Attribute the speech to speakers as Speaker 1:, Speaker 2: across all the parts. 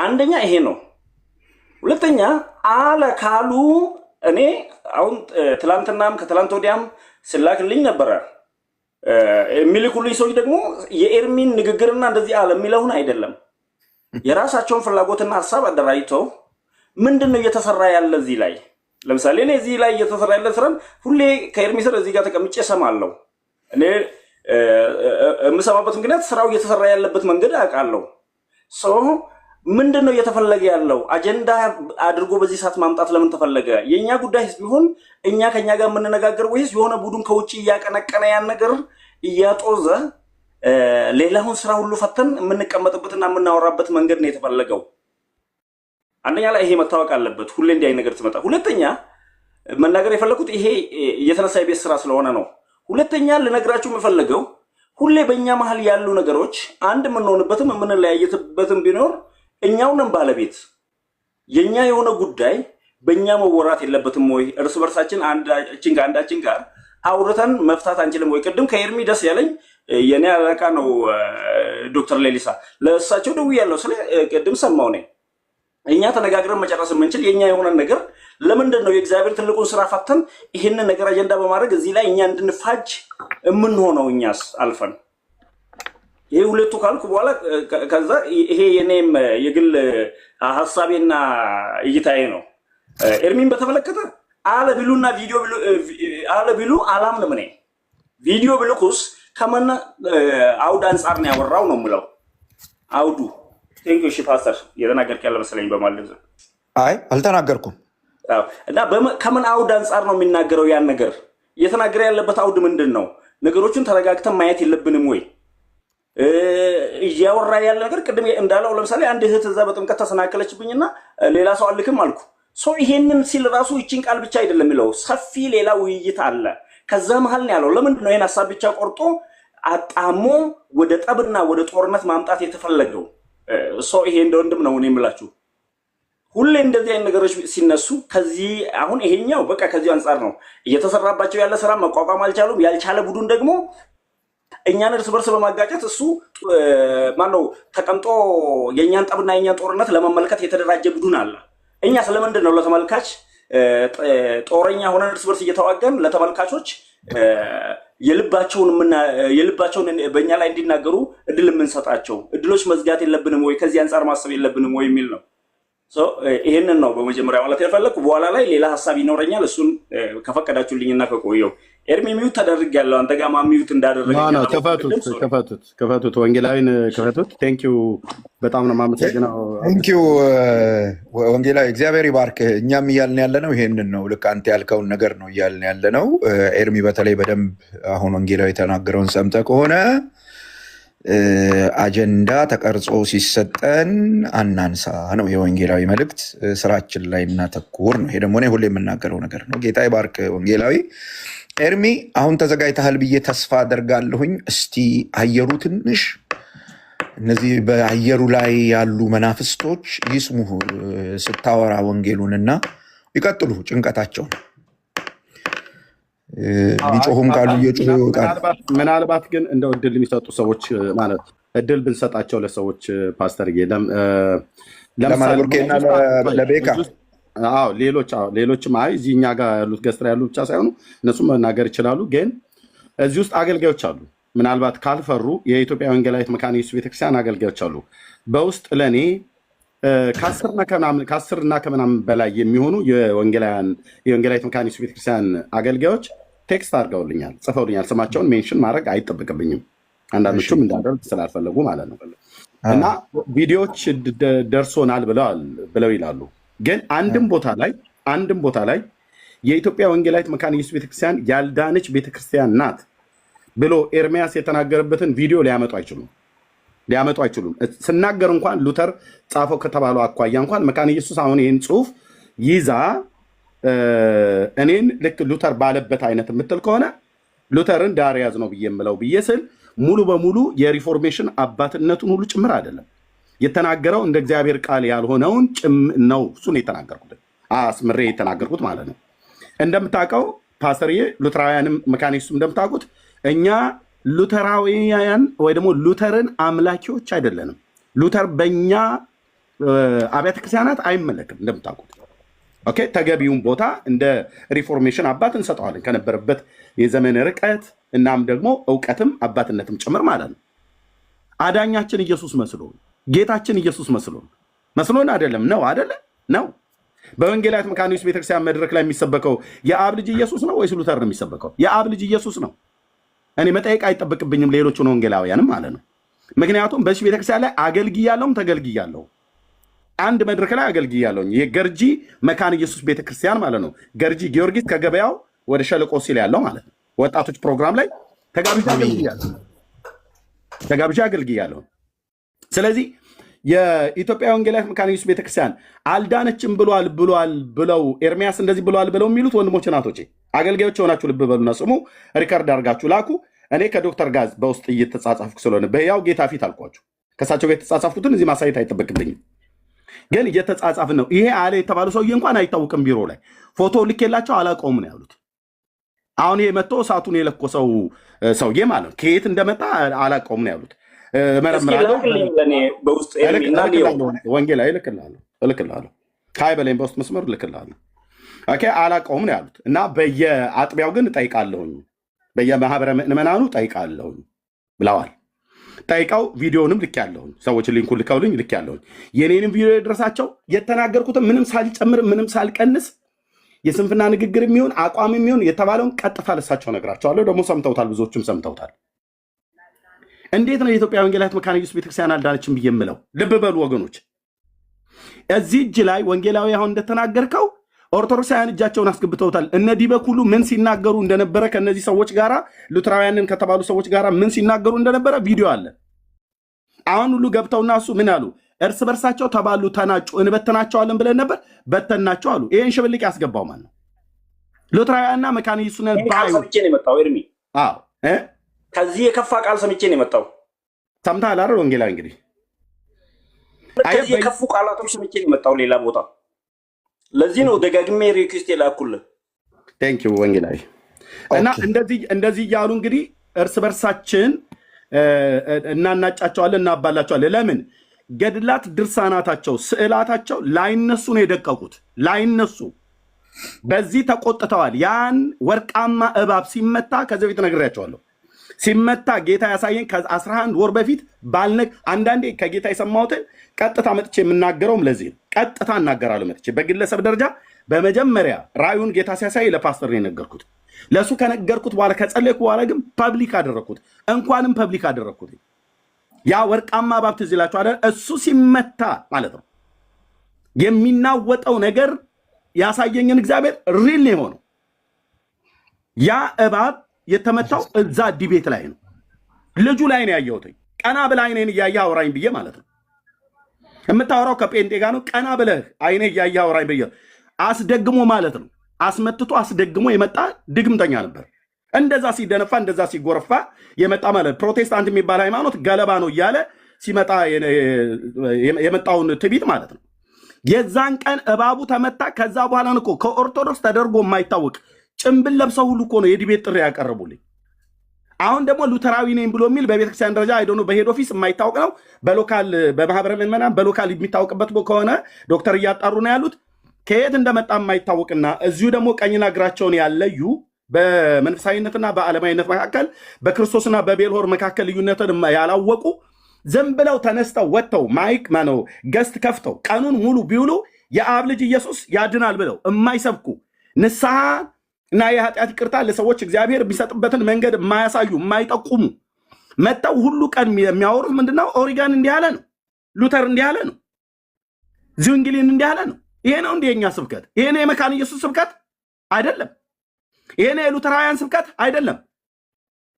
Speaker 1: አንደኛ ይሄ ነው። ሁለተኛ አለ ካሉ እኔ አሁን ትላንትናም ከትላንት ወዲያም ስላክልኝ ነበረ የሚልኩልኝ ሰዎች ደግሞ የኤርሚን ንግግርና እንደዚህ አለ የሚለውን አይደለም የራሳቸውን ፍላጎትና ሐሳብ አደራጅተው ምንድነው እየተሰራ ያለ እዚህ ላይ ለምሳሌ እኔ እዚህ ላይ እየተሰራ ያለ ስራን ሁሌ ከኤርሚ ስር እዚህ ጋር ተቀምጬ ሰማለሁ። እኔ የምሰማበት ምክንያት ስራው እየተሰራ ያለበት መንገድ አውቃለሁ። ምንድነው እየተፈለገ ያለው አጀንዳ አድርጎ በዚህ ሰዓት ማምጣት ለምን ተፈለገ? የኛ ጉዳይስ ቢሆን እኛ ከኛ ጋር የምንነጋገር ወይስ የሆነ ቡድን ከውጪ እያቀነቀነ ያን ነገር እያጦዘ ሌላውን ስራ ሁሉ ፈተን የምንቀመጥበትና የምናወራበት መንገድ ነው የተፈለገው? አንደኛ ላይ ይሄ መታወቅ አለበት። ሁሌ እንዲህ አይነት ነገር ትመጣ። ሁለተኛ መናገር የፈለኩት ይሄ የተነሳ የቤት ስራ ስለሆነ ነው። ሁለተኛ ልነግራችሁ የምፈልገው ሁሌ በእኛ መሀል ያሉ ነገሮች አንድ የምንሆንበትም የምንለያየትበትም ቢኖር እኛው ነን ባለቤት። የኛ የሆነ ጉዳይ በእኛ መወራት የለበትም ወይ? እርስ በርሳችን አንዳችን ጋር አውርተን መፍታት አንችልም ወይ? ቅድም ከኤርሚ ደስ ያለኝ የኔ አለቃ ነው ዶክተር ሌሊሳ ለእሳቸው ደውያለሁ። ስለ ቅድም ሰማው ነኝ እኛ ተነጋግረን መጨረስ የምንችል የኛ የሆነ ነገር ለምንድን ነው የእግዚአብሔር ትልቁን ስራ ፈተን ይሄንን ነገር አጀንዳ በማድረግ እዚህ ላይ እኛ እንድንፋጅ የምንሆነው? እኛስ አልፈን ይሄ ሁለቱ ካልኩ በኋላ ከዛ ይሄ የኔም የግል ሐሳቤና እይታዬ ነው። ኤርሚን በተመለከተ አለ ቢሉና ቪዲዮ አላምንም። እኔ ቪዲዮ ብልኩስ ከመና አውድ አንጻር ነው ያወራው ነው የምለው። አውዱ ቴንክ ዩ ፓስተር የተናገርክ ያለ መሰለኝ በማለት
Speaker 2: አይ አልተናገርኩም።
Speaker 1: እና ከምን አውድ አንጻር ነው የሚናገረው? ያን ነገር እየተናገረ ያለበት አውድ ምንድን ነው? ነገሮችን ተረጋግተን ማየት የለብንም ወይ? እያወራ ያለ ነገር ቅድም እንዳለው ለምሳሌ አንድ እህት እዛ በጥምቀት ተሰናከለችብኝና ሌላ ሰው አልክም አልኩ። ይሄንን ሲል ራሱ ይቺን ቃል ብቻ አይደለም የሚለው ሰፊ ሌላ ውይይት አለ ከዛ መሀል ነው ያለው። ለምንድን ነው ይሄን ሐሳብ ብቻ ቆርጦ አጣሞ ወደ ጠብና ወደ ጦርነት ማምጣት የተፈለገው? ይሄ እንደ ወንድም ነው እኔ የምላችሁ። ሁሌ እንደዚህ አይነት ነገሮች ሲነሱ ከዚህ አሁን ይሄኛው በቃ ከዚህ አንጻር ነው እየተሰራባቸው ያለ ስራ መቋቋም አልቻሉም። ያልቻለ ቡድን ደግሞ እኛን እርስ በርስ በማጋጨት እሱ ማነው ተቀምጦ የኛን ጠብና የኛን ጦርነት ለመመልከት የተደራጀ ቡድን አለ። እኛ ስለምንድን ነው ለተመልካች ጦረኛ ሆነን እርስ በርስ እየተዋገን ለተመልካቾች የልባቸውን በእኛ ላይ እንዲናገሩ እድል የምንሰጣቸው? እድሎች መዝጋት የለብንም ወይ? ከዚህ አንጻር ማሰብ የለብንም ወይ የሚል ነው። ይሄንን ነው በመጀመሪያ ማለት የፈለኩ። በኋላ ላይ ሌላ ሐሳብ ይኖረኛል። እሱን ከፈቀዳችሁልኝና ከቆየው ኤርሚ ሚዩት ተደርጋለሁ። አንተ ጋር ሚዩት እንዳደረገ
Speaker 3: ከፈቱት ወንጌላዊን ከፈቱት። ቴንክ ዩ በጣም ነው የማመሰግነው።
Speaker 2: ቴንክ ዩ ወንጌላዊ፣ እግዚአብሔር ይባርክ። እኛም እያልን ያለነው ይሄንን ነው። ልክ አንተ ያልከውን ነገር ነው እያልን ያለነው። ኤርሚ በተለይ በደንብ አሁን ወንጌላዊ የተናገረውን ሰምተህ ከሆነ አጀንዳ ተቀርጾ ሲሰጠን አናንሳ ነው የወንጌላዊ መልእክት። ስራችን ላይ እናተኩር ነው። ይሄ ደግሞ እኔ ሁሌ የምናገረው ነገር ነው። ጌታ ይባርክ ወንጌላዊ። ኤርሚ አሁን ተዘጋጅተሃል ብዬ ተስፋ አደርጋለሁኝ። እስቲ አየሩ ትንሽ እነዚህ በአየሩ ላይ ያሉ መናፍስቶች ይስሙህ ስታወራ ወንጌሉንና ይቀጥሉ ጭንቀታቸውን። ቢጮሁም ካሉ እየጮሁ ይወጣል።
Speaker 3: ምናልባት ግን እንደው እድል የሚሰጡ ሰዎች ማለት እድል ብንሰጣቸው ለሰዎች ፓስተር
Speaker 2: ለማለብርኬና ለቤካ
Speaker 3: ሌሎችም እዚህ እኛ ጋር ያሉት ገስtra ያሉ ብቻ ሳይሆኑ እነሱም መናገር ይችላሉ። ግን እዚህ ውስጥ አገልጋዮች አሉ። ምናልባት ካልፈሩ የኢትዮጵያ ወንጌላዊት መካነ ኢየሱስ ቤተክርስቲያን አገልጋዮች አሉ። በውስጥ ለእኔ ከአስር እና ከምናምን በላይ የሚሆኑ የወንጌላዊት መካነ ኢየሱስ ቤተክርስቲያን አገልጋዮች ቴክስት አድርገውልኛል፣ ጽፈውልኛል። ስማቸውን ሜንሽን ማድረግ አይጠበቅብኝም፣ አንዳንዶቹም እንዳደርግ ስላልፈለጉ ማለት ነው። እና ቪዲዮዎች ደርሶናል ብለው ይላሉ። ግን አንድም ቦታ ላይ የኢትዮጵያ ወንጌላዊት መካነ ኢየሱስ ቤተክርስቲያን ያልዳነች ቤተክርስቲያን ናት ብሎ ኤርሚያስ የተናገረበትን ቪዲዮ ሊያመጡ አይችሉም። ስናገር እንኳን ሉተር ጻፈው ከተባለው አኳያ እንኳን መካነ ኢየሱስ አሁን ይህን ጽሁፍ ይዛ እኔን ልክ ሉተር ባለበት አይነት የምትል ከሆነ ሉተርን ዳር ያዝ ነው ብዬ የምለው ብዬ ስል ሙሉ በሙሉ የሪፎርሜሽን አባትነቱን ሁሉ ጭምር አይደለም የተናገረው፣ እንደ እግዚአብሔር ቃል ያልሆነውን ነው እሱን የተናገርኩት አስምሬ የተናገርኩት ማለት ነው። እንደምታውቀው ፓስተርዬ ሉተራውያንም መካነ ኢየሱስም እንደምታውቁት እኛ ሉተራውያን ወይ ደግሞ ሉተርን አምላኪዎች አይደለንም። ሉተር በእኛ አብያተ ክርስቲያናት አይመለክም እንደምታውቁት። ኦኬ ተገቢውን ቦታ እንደ ሪፎርሜሽን አባት እንሰጠዋለን ከነበረበት የዘመን ርቀት እናም ደግሞ እውቀትም አባትነትም ጭምር ማለት ነው። አዳኛችን ኢየሱስ መስሎን ጌታችን ኢየሱስ መስሎን አይደለም ነው አይደለ ነው። በወንጌላዊት መካነ ኢየሱስ ቤተክርስቲያን መድረክ ላይ የሚሰበከው የአብ ልጅ ኢየሱስ ነው ወይስ ሉተር ነው የሚሰበከው? የአብ ልጅ ኢየሱስ ነው። እኔ መጠየቅ አይጠበቅብኝም ሌሎቹን ወንጌላውያንም ማለት ነው። ምክንያቱም በዚህ ቤተክርስቲያን ላይ አገልግያለሁም ተገልግያለሁ። አንድ መድረክ ላይ አገልግያለሁኝ። የገርጂ መካነ ኢየሱስ ቤተክርስቲያን ማለት ነው። ገርጂ ጊዮርጊስ ከገበያው ወደ ሸለቆ ሲል ያለው ማለት ነው። ወጣቶች ፕሮግራም ላይ ተጋብዣ አገልግያለሁ። ስለዚህ የኢትዮጵያ ወንጌላዊት መካነ ኢየሱስ ቤተክርስቲያን አልዳነችም ብለው ኤርሚያስ እንደዚህ ብለዋል ብለው የሚሉት ወንድሞች ናቶቼ አገልጋዮች የሆናችሁ ልብ በሉና ስሙ። ሪከርድ አድርጋችሁ ላኩ። እኔ ከዶክተር ጋዝ በውስጥ እየተጻጻፍኩ ስለሆነ በያው ጌታ ፊት አልኳችሁ። ከሳቸው ጋር የተጻጻፍኩትን እዚህ ማሳየት አይጠበቅብኝም፣ ግን እየተጻጻፍን ነው። ይሄ አለ የተባለው ሰውዬ እንኳን አይታወቅም። ቢሮ ላይ ፎቶ ልኬላቸው አላውቀውም ነው ያሉት። አሁን ይሄ መጥቶ እሳቱን የለኮሰው ሰውዬ ማለት ነው ከየት እንደመጣ አላውቀውም ነው ያሉት። ወንጌል እልክልሃለሁ ከሀይ በላይ በውስጥ መስመር እልክልሃለሁ። አላውቀውም ነው ያሉት እና በየአጥቢያው ግን እጠይቃለሁኝ፣ በየማህበረ ምዕመናኑ እጠይቃለሁኝ ብለዋል። ጠይቀው ቪዲዮንም ልክ ያለሁኝ ሰዎች ሊንኩን ልከውልኝ ልክ ያለሁኝ የኔንም ቪዲዮ የደረሳቸው የተናገርኩትን ምንም ሳልጨምር ምንም ሳልቀንስ የስንፍና ንግግር የሚሆን አቋም የሚሆን የተባለውን ቀጥታ ለሳቸው ነግራቸዋለሁ። ደግሞ ሰምተውታል፣ ብዙዎችም ሰምተውታል። እንዴት ነው የኢትዮጵያ ወንጌላዊት መካነ ኢየሱስ ቤተክርስቲያን አልዳነችም ብዬ የምለው? ልብ በሉ ወገኖች፣ እዚህ እጅ ላይ ወንጌላዊ አሁን እንደተናገርከው ኦርቶዶክሳውያን እጃቸውን አስገብተውታል። እነ ዲበክ ሁሉ ምን ሲናገሩ እንደነበረ ከነዚህ ሰዎች ጋር ሉትራውያንን ከተባሉ ሰዎች ጋር ምን ሲናገሩ እንደነበረ ቪዲዮ አለ። አሁን ሁሉ ገብተውና እሱ ምን አሉ? እርስ በርሳቸው ተባሉ፣ ተናጩ። እንበተናቸዋለን ብለን ነበር፣ በተናቸው አሉ። ይሄን ሽብልቅ ያስገባው ማን ነው? ሉትራውያንና መካነ ኢየሱስ ነን ባዩ
Speaker 1: ሰምቼ ነው የመጣው። ኤርሚ ከዚህ የከፋ ቃል ሰምቼ ነው የመጣው።
Speaker 3: ሰምተሃል አይደል? ወንጌላዊ እንግዲህ
Speaker 1: ከዚህ የከፉ ቃላቶች ሰምቼ ነው የመጣው ሌላ ቦታ። ለዚህ ነው ደጋግሜ ሪኩዌስት የላኩልህ።
Speaker 3: ቴንክ ዩ ወንጌላዊ። እና እንደዚህ እያሉ እንግዲህ እርስ በርሳችን እናናጫቸዋለን፣ እናባላቸዋለን። ለምን? ገድላት ድርሳናታቸው፣ ስዕላታቸው ላይነሱ ነው የደቀቁት። ላይነሱ በዚህ ተቆጥተዋል። ያን ወርቃማ እባብ ሲመታ ከዚህ በፊት ነግሬያቸዋለሁ። ሲመታ ጌታ ያሳየን ከ11 ወር በፊት ባልነግ አንዳንዴ ከጌታ የሰማሁትን ቀጥታ መጥቼ የምናገረውም ለዚህ ነው። ቀጥታ እናገራለሁ መጥቼ በግለሰብ ደረጃ። በመጀመሪያ ራእዩን ጌታ ሲያሳይ ለፓስተር ነው የነገርኩት። ለእሱ ከነገርኩት በኋላ ከጸለይኩ በኋላ ግን ፐብሊክ አደረግኩት። እንኳንም ፐብሊክ አደረግኩት። ያ ወርቃማ እባብ ትዝ ይላችኋል። እሱ ሲመታ ማለት ነው የሚናወጠው ነገር ያሳየኝን እግዚአብሔር ሪል ነው የሆነው። ያ እባብ የተመታው እዛ ዲቤት ላይ ነው። ልጁ ላይ ነው ያየሁት። ቀና ብለህ አይኔን እያየህ አውራኝ ብዬ ማለት ነው። የምታወራው ከጴንጤ ጋር ነው። ቀና ብለህ አይኔን እያየህ አውራኝ ብዬ አስደግሞ ማለት ነው። አስመትቶ አስደግሞ የመጣ ድግምተኛ ነበር። እንደዛ ሲደነፋ እንደዛ ሲጎረፋ የመጣ ማለት ፕሮቴስታንት የሚባል ሃይማኖት ገለባ ነው እያለ ሲመጣ የመጣውን ትቢት ማለት ነው። የዛን ቀን እባቡ ተመታ። ከዛ በኋላ እኮ ከኦርቶዶክስ ተደርጎ የማይታወቅ ጭምብል ለብሰው ሁሉ እኮ ነው የዲቤት ጥሪ ያቀረቡልኝ። አሁን ደግሞ ሉተራዊ ነኝ ብሎ የሚል በቤተክርስቲያን ደረጃ አይዶኖ በሄድ ኦፊስ የማይታወቅ ነው። በሎካል በማህበረ ምዕመናን በሎካል የሚታወቅበት ከሆነ ዶክተር እያጣሩ ነው ያሉት። ከየት እንደመጣ የማይታወቅና እዚሁ ደግሞ ቀኝና እግራቸውን ያለዩ በመንፈሳዊነትና በዓለማዊነት መካከል በክርስቶስና በቤልሆር መካከል ልዩነትን ያላወቁ ዝም ብለው ተነስተው ወጥተው ማይክ ማነው ገስት ከፍተው ቀኑን ሙሉ ቢውሉ የአብ ልጅ ኢየሱስ ያድናል ብለው የማይሰብኩ ንስሐ እና የኃጢአት ይቅርታ ለሰዎች እግዚአብሔር የሚሰጥበትን መንገድ የማያሳዩ የማይጠቁሙ መጥተው ሁሉ ቀን የሚያወሩት ምንድነው? ኦሪጋን እንዲህ ያለ ነው፣ ሉተር እንዲህ ያለ ነው፣ ዚንግሊን እንዲህ ያለ ነው። ይሄ ነው እንደ የኛ ስብከት? ይሄ ነው የመካነ ኢየሱስ ስብከት? አይደለም። ይሄ ነው የሉተራውያን ስብከት? አይደለም።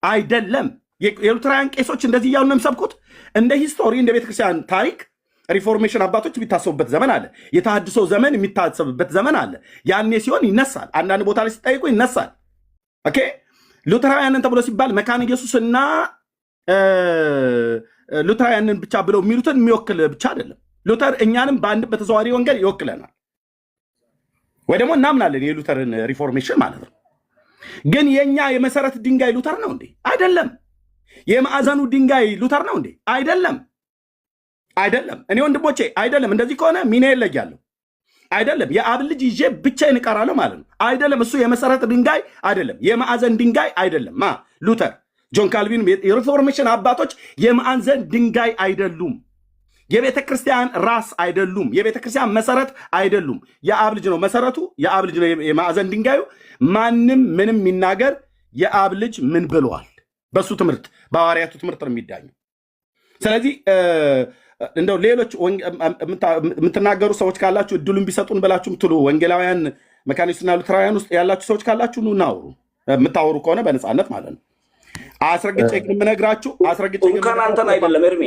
Speaker 3: አይደለም። የሉተራውያን ቄሶች እንደዚህ እያሉ ነው የሚሰብኩት። እንደ ሂስቶሪ እንደ ቤተክርስቲያን ታሪክ ሪፎርሜሽን አባቶች የሚታሰቡበት ዘመን አለ። የተሃድሶ ዘመን የሚታሰብበት ዘመን አለ። ያኔ ሲሆን ይነሳል። አንዳንድ ቦታ ላይ ሲጠይቁ ይነሳል። ኦኬ ሉተራውያንን ተብሎ ሲባል መካነ ኢየሱስና ሉተራውያንን ብቻ ብለው የሚሉትን የሚወክል ብቻ አይደለም። ሉተር እኛንም በአንድ በተዘዋዋሪ ወንጌል ይወክለናል፣ ወይ ደግሞ እናምናለን የሉተርን ሪፎርሜሽን ማለት ነው። ግን የኛ የመሰረት ድንጋይ ሉተር ነው እንዴ? አይደለም። የማዕዘኑ ድንጋይ ሉተር ነው እንዴ? አይደለም። አይደለም። እኔ ወንድሞቼ አይደለም። እንደዚህ ከሆነ ሚና ይለያለሁ። አይደለም የአብ ልጅ ይዤ ብቻዬን እቀራለሁ ማለት ነው። አይደለም እሱ የመሰረት ድንጋይ አይደለም፣ የማዕዘን ድንጋይ አይደለም። ሉተር፣ ጆን ካልቪን፣ የሪፎርሜሽን አባቶች የማዕዘን ድንጋይ አይደሉም። የቤተ ክርስቲያን ራስ አይደሉም። የቤተ ክርስቲያን መሰረት አይደሉም። የአብ ልጅ ነው መሰረቱ፣ የአብ ልጅ ነው የማዕዘን ድንጋዩ። ማንም ምንም የሚናገር የአብ ልጅ ምን ብለዋል? በሱ ትምህርት፣ በሐዋርያቱ ትምህርት ነው የሚዳኙ። ስለዚህ እንደው ሌሎች የምትናገሩ ሰዎች ካላችሁ እድሉን ቢሰጡን ብላችሁ ምትሉ ወንጌላውያን መካኒስትና ሉትራውያን ውስጥ ያላችሁ ሰዎች ካላችሁ ኑ እናውሩ። የምታወሩ ከሆነ በነፃነት ማለት ነው። አስረግጬ ግን የምነግራችሁ
Speaker 1: እንኳን አንተን አይደለም ኤርሚ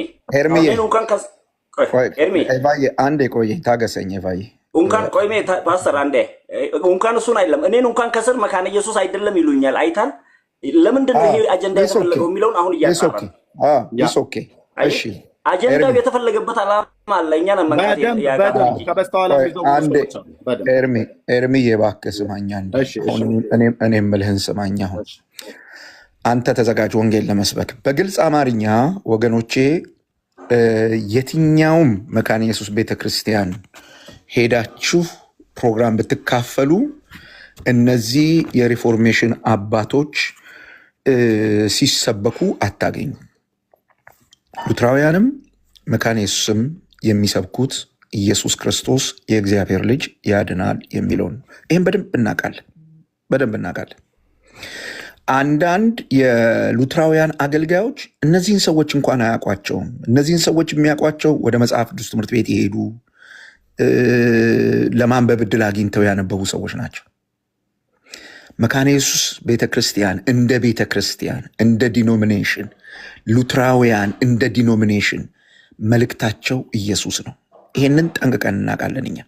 Speaker 2: አንዴ ቆይ ታገሰኝ። ቫይ
Speaker 1: እንኳን ቆይ ፓስተር አንዴ እንኳን እሱን አይደለም እኔን እንኳን ከስር መካነ ኢየሱስ አይደለም ይሉኛል። አይታል ለምንድን ነው ይሄ አጀንዳ የተፈለገው የሚለውን አሁን እያጣራን
Speaker 2: እሺ
Speaker 1: አጀንዳው የተፈለገበት ዓላማ አለ። እኛ ነን መንካት
Speaker 2: ኤርሚ እባክህ ስማኛ፣ እኔ የምልህን ስማኛ። አሁን አንተ ተዘጋጅ ወንጌል ለመስበክ በግልጽ አማርኛ ወገኖቼ። የትኛውም መካነ ኢየሱስ ቤተክርስቲያን ሄዳችሁ ፕሮግራም ብትካፈሉ እነዚህ የሪፎርሜሽን አባቶች ሲሰበኩ አታገኙ። ሉትራውያንም መካነ ኢየሱስም የሚሰብኩት ኢየሱስ ክርስቶስ የእግዚአብሔር ልጅ ያድናል የሚለውን ይህም በደንብ እናውቃለን። አንዳንድ የሉትራውያን አገልጋዮች እነዚህን ሰዎች እንኳን አያውቋቸውም። እነዚህን ሰዎች የሚያውቋቸው ወደ መጽሐፍ ቅዱስ ትምህርት ቤት የሄዱ ለማንበብ ዕድል አግኝተው ያነበቡ ሰዎች ናቸው። መካነ ኢየሱስ ቤተክርስቲያን እንደ ቤተክርስቲያን እንደ ዲኖሚኔሽን፣ ሉትራውያን እንደ ዲኖሚኔሽን መልእክታቸው ኢየሱስ ነው። ይሄንን ጠንቅቀን እናውቃለን እኛ።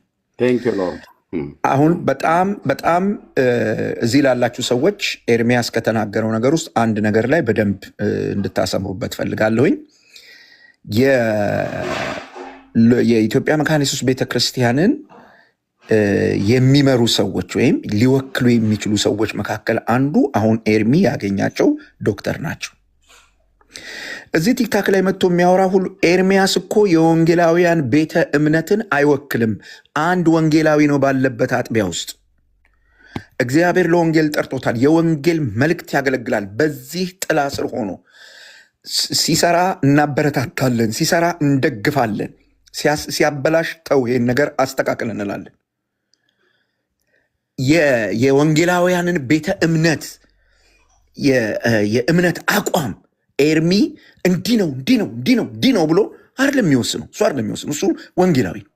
Speaker 2: አሁን በጣም እዚህ ላላችሁ ሰዎች ኤርሚያስ ከተናገረው ነገር ውስጥ አንድ ነገር ላይ በደንብ እንድታሰምሩበት ፈልጋለሁኝ። የኢትዮጵያ መካነ ኢየሱስ ቤተክርስቲያንን የሚመሩ ሰዎች ወይም ሊወክሉ የሚችሉ ሰዎች መካከል አንዱ አሁን ኤርሚ ያገኛቸው ዶክተር ናቸው። እዚህ ቲክታክ ላይ መጥቶ የሚያወራ ሁሉ ኤርሚያስ እኮ የወንጌላውያን ቤተ እምነትን አይወክልም። አንድ ወንጌላዊ ነው ባለበት አጥቢያ ውስጥ እግዚአብሔር ለወንጌል ጠርቶታል። የወንጌል መልእክት ያገለግላል። በዚህ ጥላ ስር ሆኖ ሲሰራ እናበረታታለን፣ ሲሰራ እንደግፋለን፣ ሲያበላሽ ተው ይህን ነገር አስተካክል እንላለን። የወንጌላውያንን ቤተ እምነት የእምነት አቋም ኤርሚ እንዲህ ነው ብሎ አይደለም የሚወስነው። እሱ ወንጌላዊ ነው።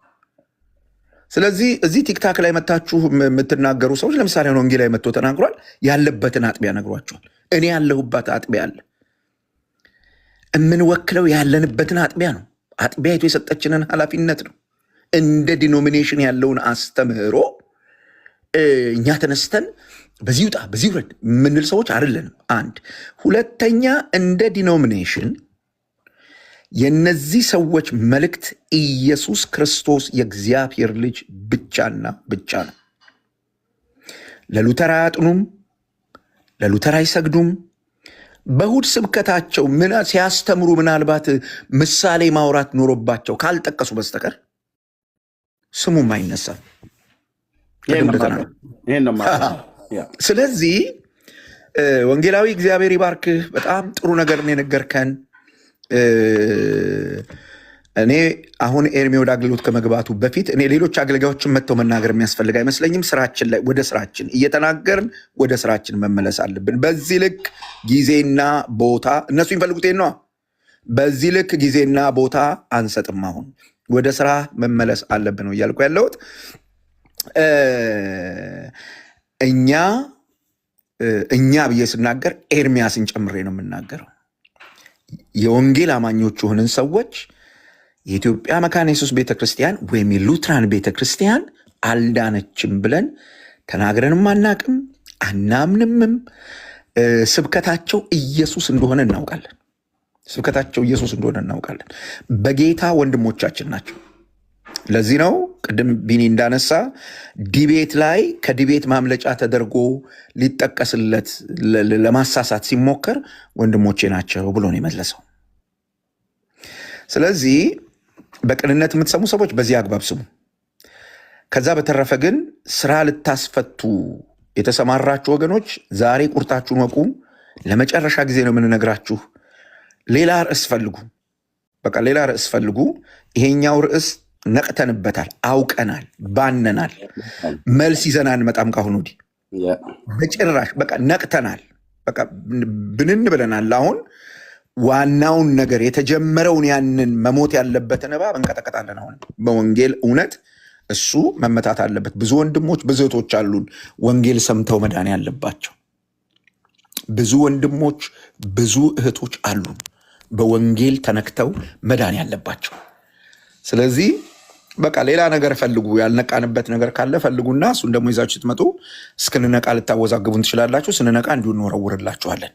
Speaker 2: ስለዚህ እዚህ ቲክታክ ላይ መታችሁ የምትናገሩ ሰዎች ለምሳሌ ወንጌላዊ መጥቶ ተናግሯል። ያለበትን አጥቢያ ነግሯቸዋል። እኔ ያለሁበት አጥቢያ አለ። የምንወክለው ያለንበትን አጥቢያ ነው። አጥቢያይቱ የሰጠችንን ኃላፊነት ነው። እንደ ዲኖሚኔሽን ያለውን አስተምህሮ እኛ ተነስተን በዚህ ውጣ በዚህ ውረድ የምንል ሰዎች አይደለንም። አንድ ሁለተኛ፣ እንደ ዲኖሚኔሽን የነዚህ ሰዎች መልእክት ኢየሱስ ክርስቶስ የእግዚአብሔር ልጅ ብቻና ብቻ ነው። ለሉተር አያጥኑም፣ ለሉተር አይሰግዱም። በእሑድ ስብከታቸው ሲያስተምሩ ምናልባት ምሳሌ ማውራት ኖሮባቸው ካልጠቀሱ በስተቀር ስሙም አይነሳም። ስለዚህ ወንጌላዊ እግዚአብሔር ይባርክህ። በጣም ጥሩ ነገር ነው የነገርከን። እኔ አሁን ኤርሚ ወደ አገልግሎት ከመግባቱ በፊት እኔ ሌሎች አገልጋዮችን መጥተው መናገር የሚያስፈልግ አይመስለኝም። ስራችን ላይ ወደ ስራችን እየተናገርን ወደ ስራችን መመለስ አለብን። በዚህ ልክ ጊዜና ቦታ እነሱ የሚፈልጉት ነዋ። በዚህ ልክ ጊዜና ቦታ አንሰጥም። አሁን ወደ ስራ መመለስ አለብን ነው እያልኩ ያለሁት። እኛ ብዬ ስናገር ኤርሚያስን ጨምሬ ነው የምናገረው። የወንጌል አማኞች ሆንን ሰዎች የኢትዮጵያ መካነ ኢየሱስ ቤተክርስቲያን ወይም የሉትራን ቤተክርስቲያን አልዳነችም ብለን ተናግረንም አናቅም፣ አናምንምም። ስብከታቸው ኢየሱስ እንደሆነ እናውቃለን። በጌታ ወንድሞቻችን ናቸው። ለዚህ ነው ቅድም ቢኒ እንዳነሳ ዲቤት ላይ ከዲቤት ማምለጫ ተደርጎ ሊጠቀስለት ለማሳሳት ሲሞከር ወንድሞቼ ናቸው ብሎ ነው የመለሰው። ስለዚህ በቅንነት የምትሰሙ ሰዎች በዚህ አግባብ ስሙ። ከዛ በተረፈ ግን ስራ ልታስፈቱ የተሰማራችሁ ወገኖች ዛሬ ቁርጣችሁን ወቁ። ለመጨረሻ ጊዜ ነው የምንነግራችሁ። ሌላ ርዕስ ፈልጉ። በቃ ሌላ ርዕስ ፈልጉ። ይሄኛው ርዕስ ነቅተንበታል፣ አውቀናል፣ ባነናል። መልስ ይዘን አንመጣም ካሁን ወዲህ በጭራሽ። በቃ ነቅተናል፣ በቃ ብንን ብለናል። አሁን ዋናውን ነገር የተጀመረውን ያንን መሞት ያለበትን እባብ እንቀጠቀጣለን። አሁን በወንጌል እውነት እሱ መመታት አለበት። ብዙ ወንድሞች ብዙ እህቶች አሉን ወንጌል ሰምተው መዳን ያለባቸው። ብዙ ወንድሞች ብዙ እህቶች አሉን በወንጌል ተነክተው መዳን ያለባቸው። ስለዚህ በቃ ሌላ ነገር ፈልጉ። ያልነቃንበት ነገር ካለ ፈልጉና እሱን ደግሞ ይዛችሁ ስትመጡ እስክንነቃ ልታወዛግቡን ትችላላችሁ። ስንነቃ እንዲሁ እንወረውርላችኋለን።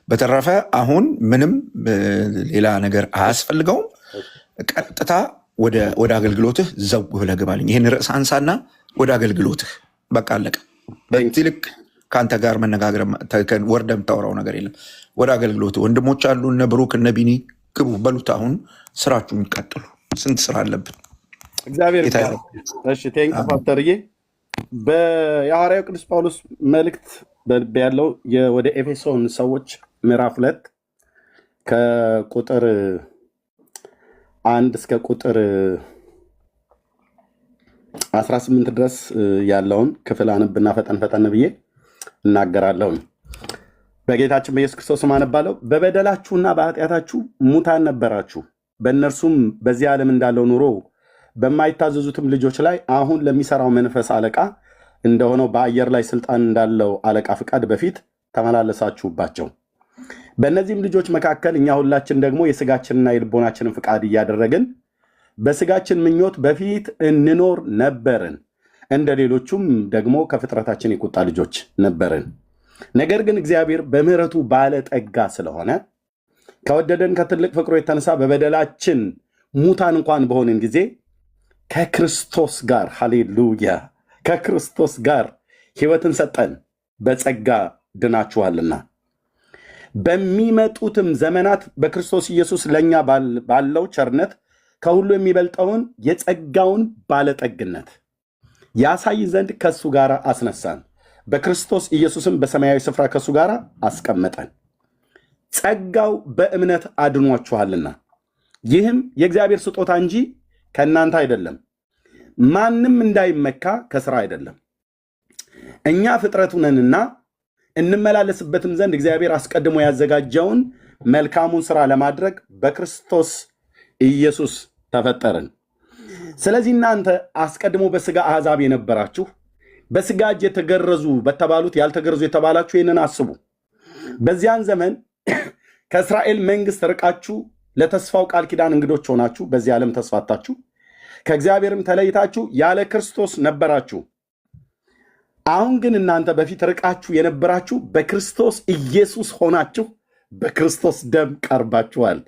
Speaker 2: በተረፈ አሁን ምንም ሌላ ነገር አያስፈልገውም። ቀጥታ ወደ አገልግሎትህ ዘው ብለህ ግባልኝ። ይህን ርዕስ አንሳና ወደ አገልግሎትህ በቃ አለቀ። በዚህ ልክ ከአንተ ጋር መነጋገር ወርደ የምታወራው ነገር የለም። ወደ አገልግሎትህ ወንድሞች አሉ፣ እነ ብሩክ እነ ቢኒ ግቡ በሉት። አሁን ስራችሁን ቀጥሉ። ስንት ስራ አለብን።
Speaker 3: እግዚአብሔር ቴንክ ፓስተርዬ። የሐዋርያው ቅዱስ ጳውሎስ መልእክት ያለው ወደ ኤፌሶን ሰዎች ምዕራፍ 2 ከቁጥር 1 እስከ ቁጥር 18 ድረስ ያለውን ክፍል አንብና ፈጠን ብዬ እናገራለሁ። በጌታችን በኢየሱስ ክርስቶስ አነባለሁ። በበደላችሁና በኃጢአታችሁ ሙታን ነበራችሁ፣ በእነርሱም በዚህ ዓለም እንዳለው ኑሮ በማይታዘዙትም ልጆች ላይ አሁን ለሚሰራው መንፈስ አለቃ እንደሆነው በአየር ላይ ስልጣን እንዳለው አለቃ ፍቃድ በፊት ተመላለሳችሁባቸው። በእነዚህም ልጆች መካከል እኛ ሁላችን ደግሞ የስጋችንና የልቦናችንን ፍቃድ እያደረግን በስጋችን ምኞት በፊት እንኖር ነበርን። እንደ ሌሎቹም ደግሞ ከፍጥረታችን የቁጣ ልጆች ነበርን። ነገር ግን እግዚአብሔር በምሕረቱ ባለጠጋ ስለሆነ ከወደደን ከትልቅ ፍቅሩ የተነሳ በበደላችን ሙታን እንኳን በሆንን ጊዜ ከክርስቶስ ጋር ሃሌሉያ፣ ከክርስቶስ ጋር ሕይወትን ሰጠን። በጸጋ ድናችኋልና በሚመጡትም ዘመናት በክርስቶስ ኢየሱስ ለእኛ ባለው ቸርነት ከሁሉ የሚበልጠውን የጸጋውን ባለጠግነት ያሳይ ዘንድ ከእሱ ጋር አስነሳን። በክርስቶስ ኢየሱስም በሰማያዊ ስፍራ ከእሱ ጋር አስቀመጠን። ጸጋው በእምነት አድኗችኋልና ይህም የእግዚአብሔር ስጦታ እንጂ ከእናንተ አይደለም፣ ማንም እንዳይመካ ከሥራ አይደለም። እኛ ፍጥረቱ ነንና እንመላለስበትም ዘንድ እግዚአብሔር አስቀድሞ ያዘጋጀውን መልካሙን ሥራ ለማድረግ በክርስቶስ ኢየሱስ ተፈጠርን። ስለዚህ እናንተ አስቀድሞ በሥጋ አሕዛብ የነበራችሁ በሥጋ እጅ የተገረዙ በተባሉት ያልተገረዙ የተባላችሁ ይህንን አስቡ። በዚያን ዘመን ከእስራኤል መንግሥት ርቃችሁ ለተስፋው ቃል ኪዳን እንግዶች ሆናችሁ በዚህ ዓለም ተስፋታችሁ ከእግዚአብሔርም ተለይታችሁ ያለ ክርስቶስ ነበራችሁ። አሁን ግን እናንተ በፊት ርቃችሁ የነበራችሁ በክርስቶስ ኢየሱስ ሆናችሁ በክርስቶስ ደም ቀርባችኋል።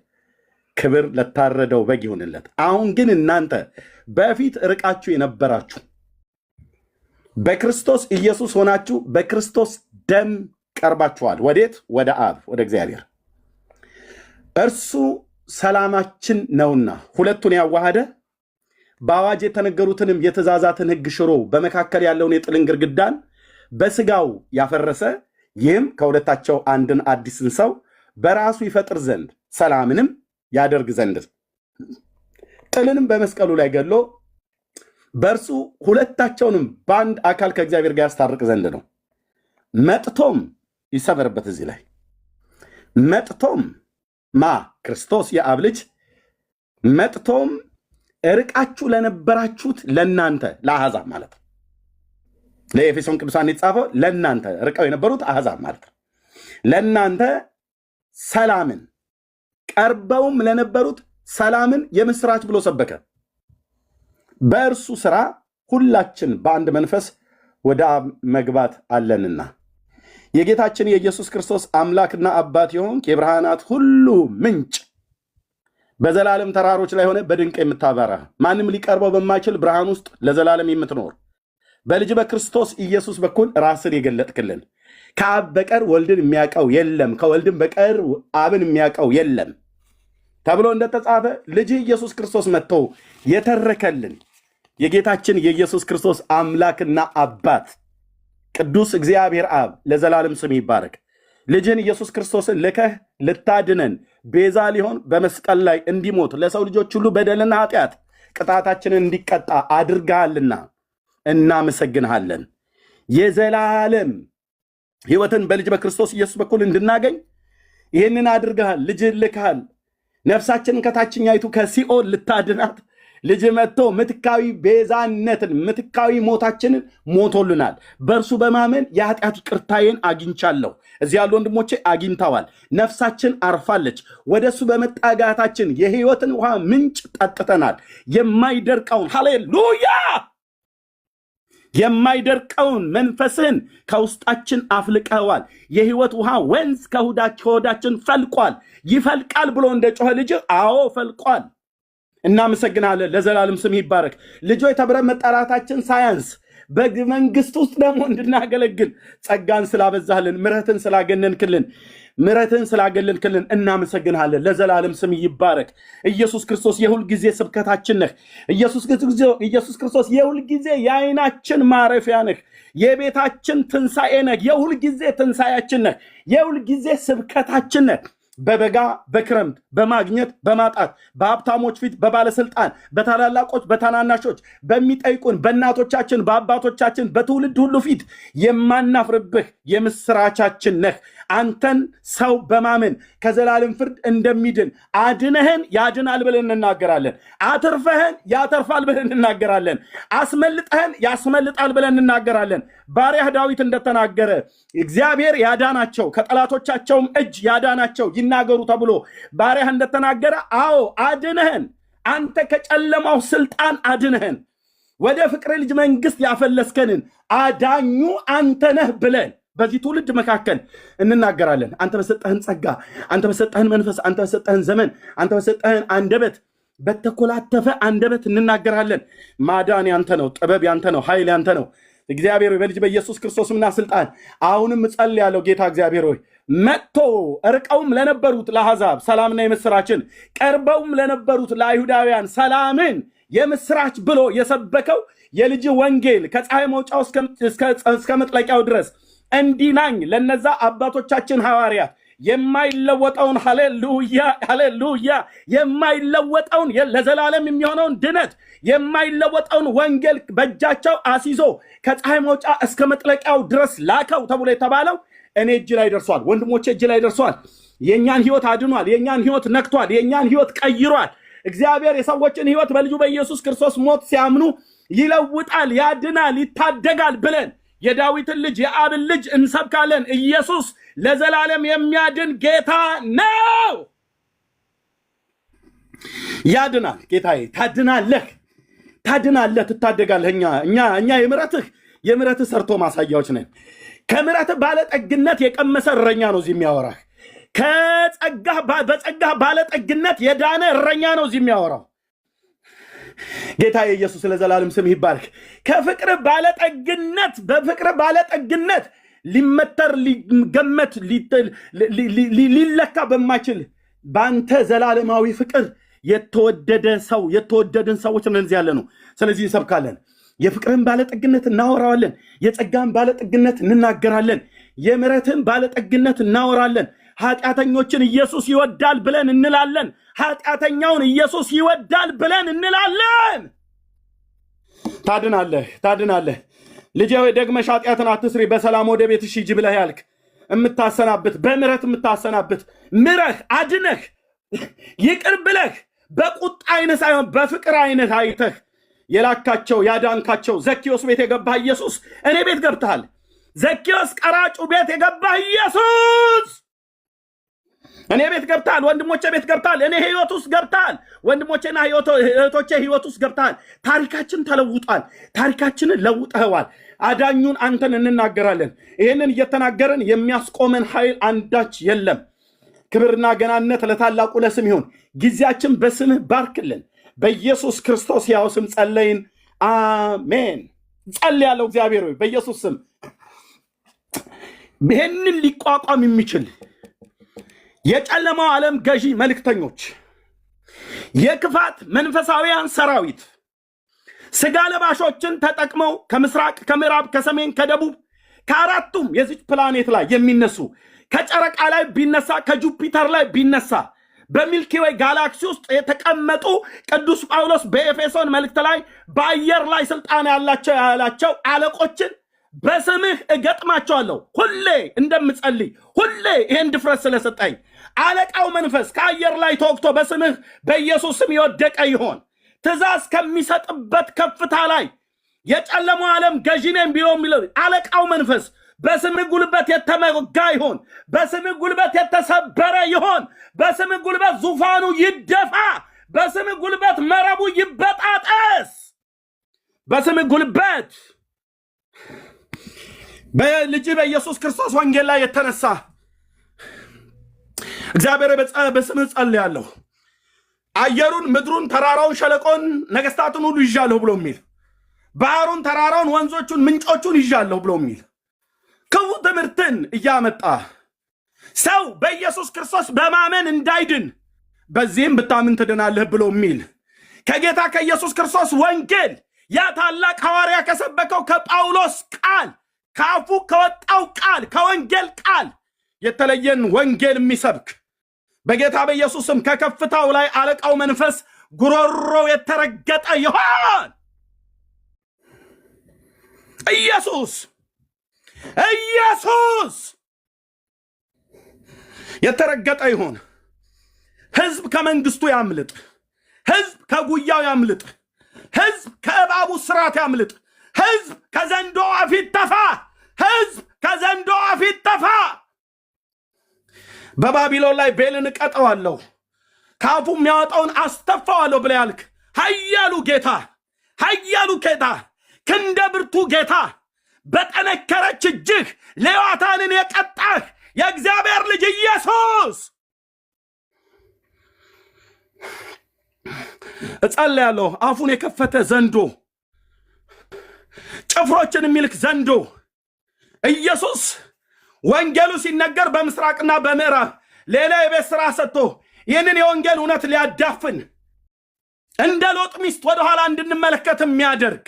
Speaker 3: ክብር ለታረደው በግ ይሁንለት። አሁን ግን እናንተ በፊት ርቃችሁ የነበራችሁ በክርስቶስ ኢየሱስ ሆናችሁ በክርስቶስ ደም ቀርባችኋል። ወዴት? ወደ አብ፣ ወደ እግዚአብሔር። እርሱ ሰላማችን ነውና ሁለቱን ያዋሃደ በአዋጅ የተነገሩትንም የትእዛዛትን ሕግ ሽሮ በመካከል ያለውን የጥልን ግርግዳን በሥጋው ያፈረሰ፣ ይህም ከሁለታቸው አንድን አዲስን ሰው በራሱ ይፈጥር ዘንድ ሰላምንም ያደርግ ዘንድ ጥልንም በመስቀሉ ላይ ገድሎ በእርሱ ሁለታቸውንም በአንድ አካል ከእግዚአብሔር ጋር ያስታርቅ ዘንድ ነው። መጥቶም ይሰመርበት እዚህ ላይ መጥቶም ክርስቶስ የአብ ልጅ መጥቶም ርቃችሁ ለነበራችሁት ለእናንተ ለአሕዛብ ማለት ነው። ለኤፌሶን ቅዱሳን የተጻፈው ለእናንተ ርቀው የነበሩት አሕዛብ ማለት ነው። ለእናንተ ሰላምን ቀርበውም ለነበሩት ሰላምን የምስራች ብሎ ሰበከ። በእርሱ ሥራ ሁላችን በአንድ መንፈስ ወደ አብ መግባት አለንና የጌታችን የኢየሱስ ክርስቶስ አምላክና አባት የሆንክ የብርሃናት ሁሉ ምንጭ በዘላለም ተራሮች ላይ ሆነ በድንቅ የምታበራ ማንም ሊቀርበው በማይችል ብርሃን ውስጥ ለዘላለም የምትኖር በልጅ በክርስቶስ ኢየሱስ በኩል ራስን የገለጥክልን ከአብ በቀር ወልድን የሚያውቀው የለም፣ ከወልድም በቀር አብን የሚያውቀው የለም። ተብሎ እንደተጻፈ ልጅ ኢየሱስ ክርስቶስ መጥቶ የተረከልን የጌታችን የኢየሱስ ክርስቶስ አምላክና አባት ቅዱስ እግዚአብሔር አብ ለዘላለም ስም ይባረክ። ልጅን ኢየሱስ ክርስቶስን ልከህ ልታድነን ቤዛ ሊሆን በመስቀል ላይ እንዲሞት ለሰው ልጆች ሁሉ በደልና ኃጢአት ቅጣታችንን እንዲቀጣ አድርገሃልና እናመሰግንሃለን። የዘላለም ሕይወትን በልጅ በክርስቶስ ኢየሱስ በኩል እንድናገኝ ይህንን አድርገሃል። ልጅን ልከሃል። ነፍሳችንን ከታችኛይቱ ከሲኦል ልታድናት ልጅ መጥቶ ምትካዊ ቤዛነትን ምትካዊ ሞታችንን ሞቶልናል። በእርሱ በማመን የኃጢአት ይቅርታዬን አግኝቻለሁ። እዚህ ያሉ ወንድሞቼ አግኝተዋል። ነፍሳችን አርፋለች። ወደ እሱ በመጣጋታችን የሕይወትን ውሃ ምንጭ ጠጥተናል። የማይደርቀውን ሃሌሉያ የማይደርቀውን መንፈስህን ከውስጣችን አፍልቀዋል። የሕይወት ውሃ ወንዝ ከሆዳችን ፈልቋል። ይፈልቃል ብሎ እንደ ጮኸ ልጅ አዎ ፈልቋል። እናመሰግናለን። ለዘላለም ስም ይባረክ። ልጆች ተብለን መጠራታችን ሳያንስ በመንግስት ውስጥ ደግሞ እንድናገለግል ጸጋን ስላበዛህልን ምሕረትን ስላገለልክልን እናመሰግናለን። ለዘላለም ስም ይባረክ። ኢየሱስ ክርስቶስ የሁል ጊዜ ስብከታችን ነህ። ኢየሱስ ክርስቶስ የሁል ጊዜ የዓይናችን ማረፊያ ነህ። የቤታችን ትንሣኤ ነህ። የሁል ጊዜ ትንሣኤያችን ነህ። የሁል ጊዜ ስብከታችን ነህ። በበጋ በክረምት በማግኘት በማጣት በሀብታሞች ፊት በባለስልጣን በታላላቆች በታናናሾች በሚጠይቁን በእናቶቻችን በአባቶቻችን በትውልድ ሁሉ ፊት የማናፍርብህ የምስራቻችን ነህ። አንተን ሰው በማመን ከዘላለም ፍርድ እንደሚድን አድነህን ያድናል ብለን እንናገራለን። አትርፈህን ያተርፋል ብለን እንናገራለን። አስመልጠህን ያስመልጣል ብለን እንናገራለን። ባሪያህ ዳዊት እንደተናገረ እግዚአብሔር ያዳናቸው ከጠላቶቻቸውም እጅ ያዳናቸው ይናገሩ ተብሎ ባሪያህ እንደተናገረ አዎ አድነህን፣ አንተ ከጨለማው ስልጣን አድነህን፣ ወደ ፍቅር ልጅ መንግስት ያፈለስከንን አዳኙ አንተ ነህ ብለን በዚህ ትውልድ መካከል እንናገራለን። አንተ በሰጠህን ጸጋ፣ አንተ በሰጠህን መንፈስ፣ አንተ በሰጠህን ዘመን፣ አንተ በሰጠህን አንደበት በተኮላተፈ አንደበት እንናገራለን። ማዳን ያንተ ነው፣ ጥበብ ያንተ ነው፣ ኃይል ያንተ ነው። እግዚአብሔር በልጅ በኢየሱስ ክርስቶስምና ስልጣን አሁንም እጸልያለሁ። ጌታ እግዚአብሔር ሆይ መጥቶ ርቀውም ለነበሩት ለአሕዛብ ሰላምና የምስራችን ቀርበውም ለነበሩት ለአይሁዳውያን ሰላምን የምስራች ብሎ የሰበከው የልጅ ወንጌል ከፀሐይ መውጫው እስከ መጥለቂያው ድረስ እንዲናኝ ለነዛ አባቶቻችን ሐዋርያት የማይለወጠውን ሃሌሉያ የማይለወጠውን ለዘላለም የሚሆነውን ድነት የማይለወጠውን ወንጌል በእጃቸው አሲዞ ከፀሐይ መውጫ እስከ መጥለቂያው ድረስ ላከው ተብሎ የተባለው እኔ እጅ ላይ ደርሷል። ወንድሞቼ እጅ ላይ ደርሷል። የእኛን ህይወት አድኗል። የእኛን ህይወት ነክቷል። የእኛን ህይወት ቀይሯል። እግዚአብሔር የሰዎችን ህይወት በልጁ በኢየሱስ ክርስቶስ ሞት ሲያምኑ ይለውጣል፣ ያድናል፣ ይታደጋል ብለን የዳዊትን ልጅ የአብን ልጅ እንሰብካለን። ኢየሱስ ለዘላለም የሚያድን ጌታ ነው። ያድናል። ጌታዬ ታድናለህ፣ ትታደጋለህ። እኛ የምሕረትህ ሰርቶ ማሳያዎች ነን። ከምሕረትህ ባለጠግነት የቀመሰ እረኛ ነው እዚህ የሚያወራህ። በጸጋህ ባለጠግነት የዳነ እረኛ ነው እዚህ የሚያወራው። ጌታ ኢየሱስ ለዘላለም ስም ይባረክ። በፍቅር ባለጠግነት ሊመተር ሊገመት ሊለካ በማይችል በአንተ ዘላለማዊ ፍቅር የተወደድን ሰዎች እንደዚህ ያለ ነው። ስለዚህ እንሰብካለን። የፍቅርን ባለጠግነት እናወራዋለን። የጸጋን ባለጠግነት እንናገራለን። የምሕረትን ባለጠግነት እናወራለን። ኃጢአተኞችን ኢየሱስ ይወዳል ብለን እንላለን። ኃጢአተኛውን ኢየሱስ ይወዳል ብለን እንላለን። ታድናለህ። ልጄ ሆይ ደግመሽ ኃጢአትን አትስሪ፣ በሰላም ወደ ቤትሽ ሂጂ ብለህ ያልክ የምታሰናብት በምሕረት የምታሰናብት ምረህ አድነህ ይቅር ብለህ በቁጣ አይነት ሳይሆን በፍቅር አይነት አይተህ የላካቸው ያዳንካቸው ዘኬዎስ ቤት የገባህ ኢየሱስ እኔ ቤት ገብተሃል። ዘኬዎስ ቀራጩ ቤት የገባህ ኢየሱስ እኔ ቤት ገብተሃል። ወንድሞቼ ቤት ገብተሃል። እኔ ህይወት ውስጥ ገብተሃል። ወንድሞቼና እህቶቼ ህይወት ውስጥ ገብተሃል። ታሪካችን ተለውጧል። ታሪካችንን ለውጠኸዋል። አዳኙን አንተን እንናገራለን። ይህንን እየተናገረን የሚያስቆመን ኃይል አንዳች የለም። ክብርና ገናነት ለታላቁ ለስም ይሁን። ጊዜያችን በስምህ ባርክልን። በኢየሱስ ክርስቶስ ያው ስም ጸለይን፣ አሜን። ጸልያለሁ እግዚአብሔር ሆይ በኢየሱስ ስም ይህንን ሊቋቋም የሚችል የጨለማው ዓለም ገዢ መልእክተኞች የክፋት መንፈሳውያን ሰራዊት ስጋ ለባሾችን ተጠቅመው ከምስራቅ፣ ከምዕራብ፣ ከሰሜን፣ ከደቡብ ከአራቱም የዚች ፕላኔት ላይ የሚነሱ ከጨረቃ ላይ ቢነሳ ከጁፒተር ላይ ቢነሳ በሚልኪ ዌይ ጋላክሲ ውስጥ የተቀመጡ ቅዱስ ጳውሎስ በኤፌሶን መልእክት ላይ በአየር ላይ ስልጣን ያላቸው አለቆችን በስምህ እገጥማቸዋለሁ። ሁሌ እንደምጸልይ ሁሌ ይህን ድፍረት ስለሰጠኝ አለቃው መንፈስ ከአየር ላይ ተወግቶ በስምህ በኢየሱስ ስም የወደቀ ይሆን። ትእዛዝ ከሚሰጥበት ከፍታ ላይ የጨለመው ዓለም ገዢ ነኝ ቢሎ የሚለው አለቃው መንፈስ በስምህ ጉልበት የተመጋ ይሆን። በስምህ ጉልበት የተሰበረ ይሆን። በስምህ ጉልበት ዙፋኑ ይደፋ። በስምህ ጉልበት መረቡ ይበጣጠስ። በስምህ ጉልበት በልጅ በኢየሱስ ክርስቶስ ወንጌል ላይ የተነሳ እግዚአብሔር በስምህ ጸልያለሁ፣ አየሩን፣ ምድሩን፣ ተራራውን፣ ሸለቆን፣ ነገስታቱን ሁሉ ይዣለሁ ብሎ የሚል ባህሩን፣ ተራራውን፣ ወንዞቹን፣ ምንጮቹን ይዣለሁ ብሎ የሚል ክፉ ትምህርትን እያመጣ ሰው በኢየሱስ ክርስቶስ በማመን እንዳይድን በዚህም ብታምን ትድናለህ ብሎ የሚል ከጌታ ከኢየሱስ ክርስቶስ ወንጌል ያ ታላቅ ሐዋርያ ከሰበከው ከጳውሎስ ቃል ከአፉ ከወጣው ቃል ከወንጌል ቃል የተለየን ወንጌል የሚሰብክ በጌታ በኢየሱስም ከከፍታው ላይ አለቃው መንፈስ ጉሮሮው የተረገጠ ይሆን። ኢየሱስ የተረገጠ ይሆን። ህዝብ ከመንግስቱ ያምልጥ። ህዝብ ከጉያው ያምልጥ። ህዝብ ከእባቡ ስራት ያምልጥ። ህዝብ ከዘንዶ አፊት ተፋ። ህዝብ ከዘንዶ አፊት ተፋ። በባቢሎን ላይ ቤልን እቀጠዋለሁ ካፉ የሚያወጣውን አስተፋዋለሁ ብለ ያልክ ኃያሉ ጌታ፣ ኃያሉ ጌታ፣ ክንደ ብርቱ ጌታ፣ በጠነከረች እጅህ ሌዋታንን የቀጣህ የእግዚአብሔር ልጅ ኢየሱስ እጸልያለሁ። አፉን የከፈተ ዘንዶ፣ ጭፍሮችን የሚልክ ዘንዶ ኢየሱስ ወንጌሉ ሲነገር በምስራቅና በምዕራብ ሌላ የቤት ሥራ ሰጥቶ ይህንን የወንጌል እውነት ሊያዳፍን እንደ ሎጥ ሚስት ወደኋላ እንድንመለከት የሚያደርግ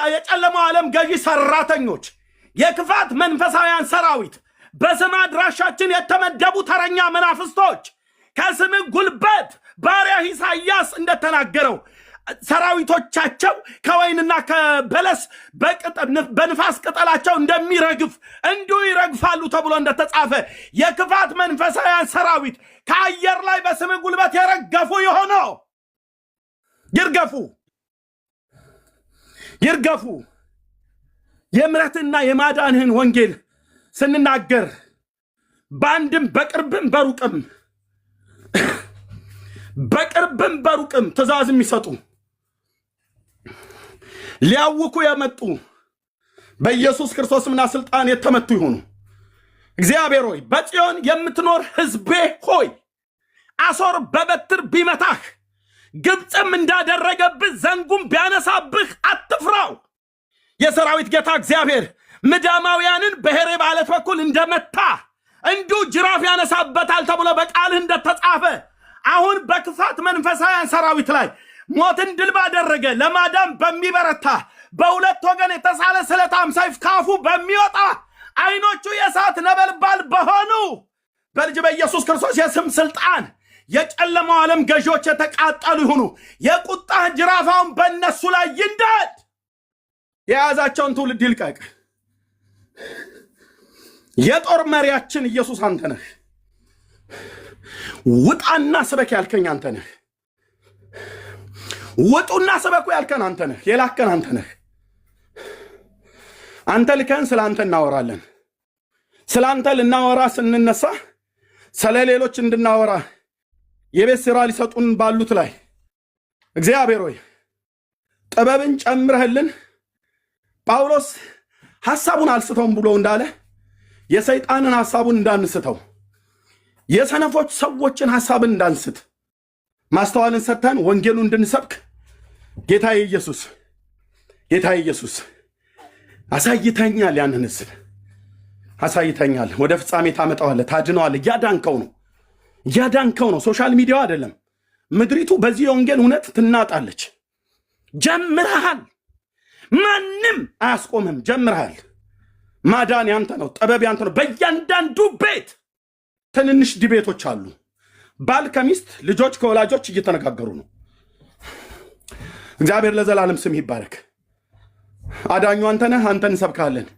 Speaker 3: የጨለማው ዓለም ገዢ ሰራተኞች፣ የክፋት መንፈሳውያን ሰራዊት፣ በስም አድራሻችን የተመደቡ ተረኛ መናፍስቶች ከስምህ ጉልበት ባሪያ ኢሳይያስ እንደተናገረው ሰራዊቶቻቸው ከወይንና ከበለስ በንፋስ ቅጠላቸው እንደሚረግፍ እንዲሁ ይረግፋሉ ተብሎ እንደተጻፈ የክፋት መንፈሳውያን ሰራዊት ከአየር ላይ በስምህ ጉልበት የረገፉ የሆኑ ይርገፉ። የምሕረትና የማዳንህን ወንጌል ስንናገር በአንድም በቅርብም በሩቅም ትእዛዝ የሚሰጡ ሊያውኩ የመጡ በኢየሱስ ክርስቶስምና ስልጣን የተመቱ ይሆኑ። እግዚአብሔር ሆይ በጽዮን የምትኖር ሕዝቤ ሆይ አሦር በበትር ቢመታህ ግብፅም እንዳደረገብህ ዘንጉም ቢያነሳብህ አትፍራው። የሰራዊት ጌታ እግዚአብሔር ምዳማውያንን በሔሬብ ዓለት በኩል እንደመታ እንዲሁ ጅራፍ ያነሳበታል ተብሎ በቃልህ እንደተጻፈ አሁን በክፋት መንፈሳውያን ሰራዊት ላይ ሞትን ድል ባደረገ ለማዳም በሚበረታ በሁለት ወገን የተሳለ ስለታም ሰይፍ ካፉ በሚወጣ አይኖቹ የእሳት ነበልባል በሆኑ በልጅ በኢየሱስ ክርስቶስ የስም ስልጣን የጨለማው ዓለም ገዢዎች የተቃጠሉ ይሁኑ። የቁጣህ ጅራፋውን በእነሱ ላይ ይንደድ። የያዛቸውን ትውልድ ይልቀቅ። የጦር መሪያችን ኢየሱስ አንተ ነህ። ውጣና ስበክ ያልከኝ አንተ ነህ። ውጡና ስበኩ ያልከን አንተ ነህ። የላከን አንተ ነህ። አንተ ልከን ስለ አንተ እናወራለን። ስለ አንተ ልናወራ ስንነሳ ስለ ሌሎች እንድናወራ የቤት ሥራ ሊሰጡን ባሉት ላይ እግዚአብሔር ሆይ ጥበብን ጨምረህልን ጳውሎስ ሐሳቡን አልስተውም ብሎ እንዳለ የሰይጣንን ሐሳቡን እንዳንስተው የሰነፎች ሰዎችን ሐሳብን እንዳንስት ማስተዋልን ሰጥተን ወንጌሉ እንድንሰብክ ጌታ ኢየሱስ አሳይተኛል። ያንን ሕዝብ አሳይተኛል። ወደ ፍጻሜ ታመጣዋለህ፣ ታድነዋለህ። እያዳንከው ነው። ያዳንከው ነው፣ ሶሻል ሚዲያው አይደለም። ምድሪቱ በዚህ የወንጌል እውነት ትናጣለች። ጀምረሃል፣ ማንም አያስቆምም። ጀምረሃል። ማዳን ያንተ ነው፣ ጥበብ ያንተ ነው። በእያንዳንዱ ቤት ትንንሽ ዲቤቶች አሉ። ባል ከሚስት፣ ልጆች ከወላጆች እየተነጋገሩ ነው። እግዚአብሔር ለዘላለም ስም ይባረክ። አዳኙ አንተ ነህ፣ አንተ እንሰብካለን።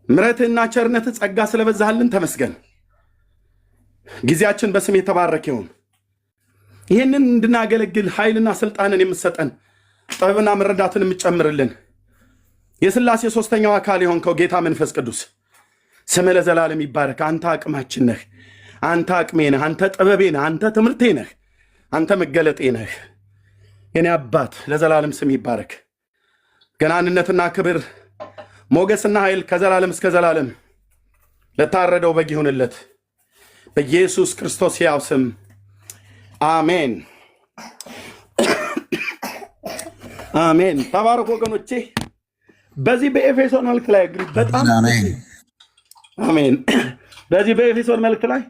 Speaker 3: ምሕረትህና ቸርነትህ ጸጋ ስለበዛህልን ተመስገን። ጊዜያችን በስም የተባረከ ይሁን። ይህንን እንድናገለግል ኃይልና ስልጣንን የምትሰጠን ጥበብና መረዳትን የምትጨምርልን የሥላሴ ሦስተኛው አካል የሆንከው ጌታ መንፈስ ቅዱስ ስምህ ለዘላለም ይባረክ። አንተ አቅማችን ነህ፣ አንተ አቅሜ ነህ፣ አንተ ጥበቤ ነህ፣ አንተ ትምህርቴ ነህ፣ አንተ መገለጤ ነህ። የኔ አባት ለዘላለም ስም ይባረክ። ገናንነትና ክብር ሞገስና ኃይል ከዘላለም እስከ ዘላለም ለታረደው በግ ይሁንለት በኢየሱስ ክርስቶስ ሕያው ስም አሜን፣ አሜን። ተባረኩ ወገኖቼ። በዚህ በኤፌሶን መልእክት ላይ በጣም አሜን። በዚህ በኤፌሶን መልእክት ላይ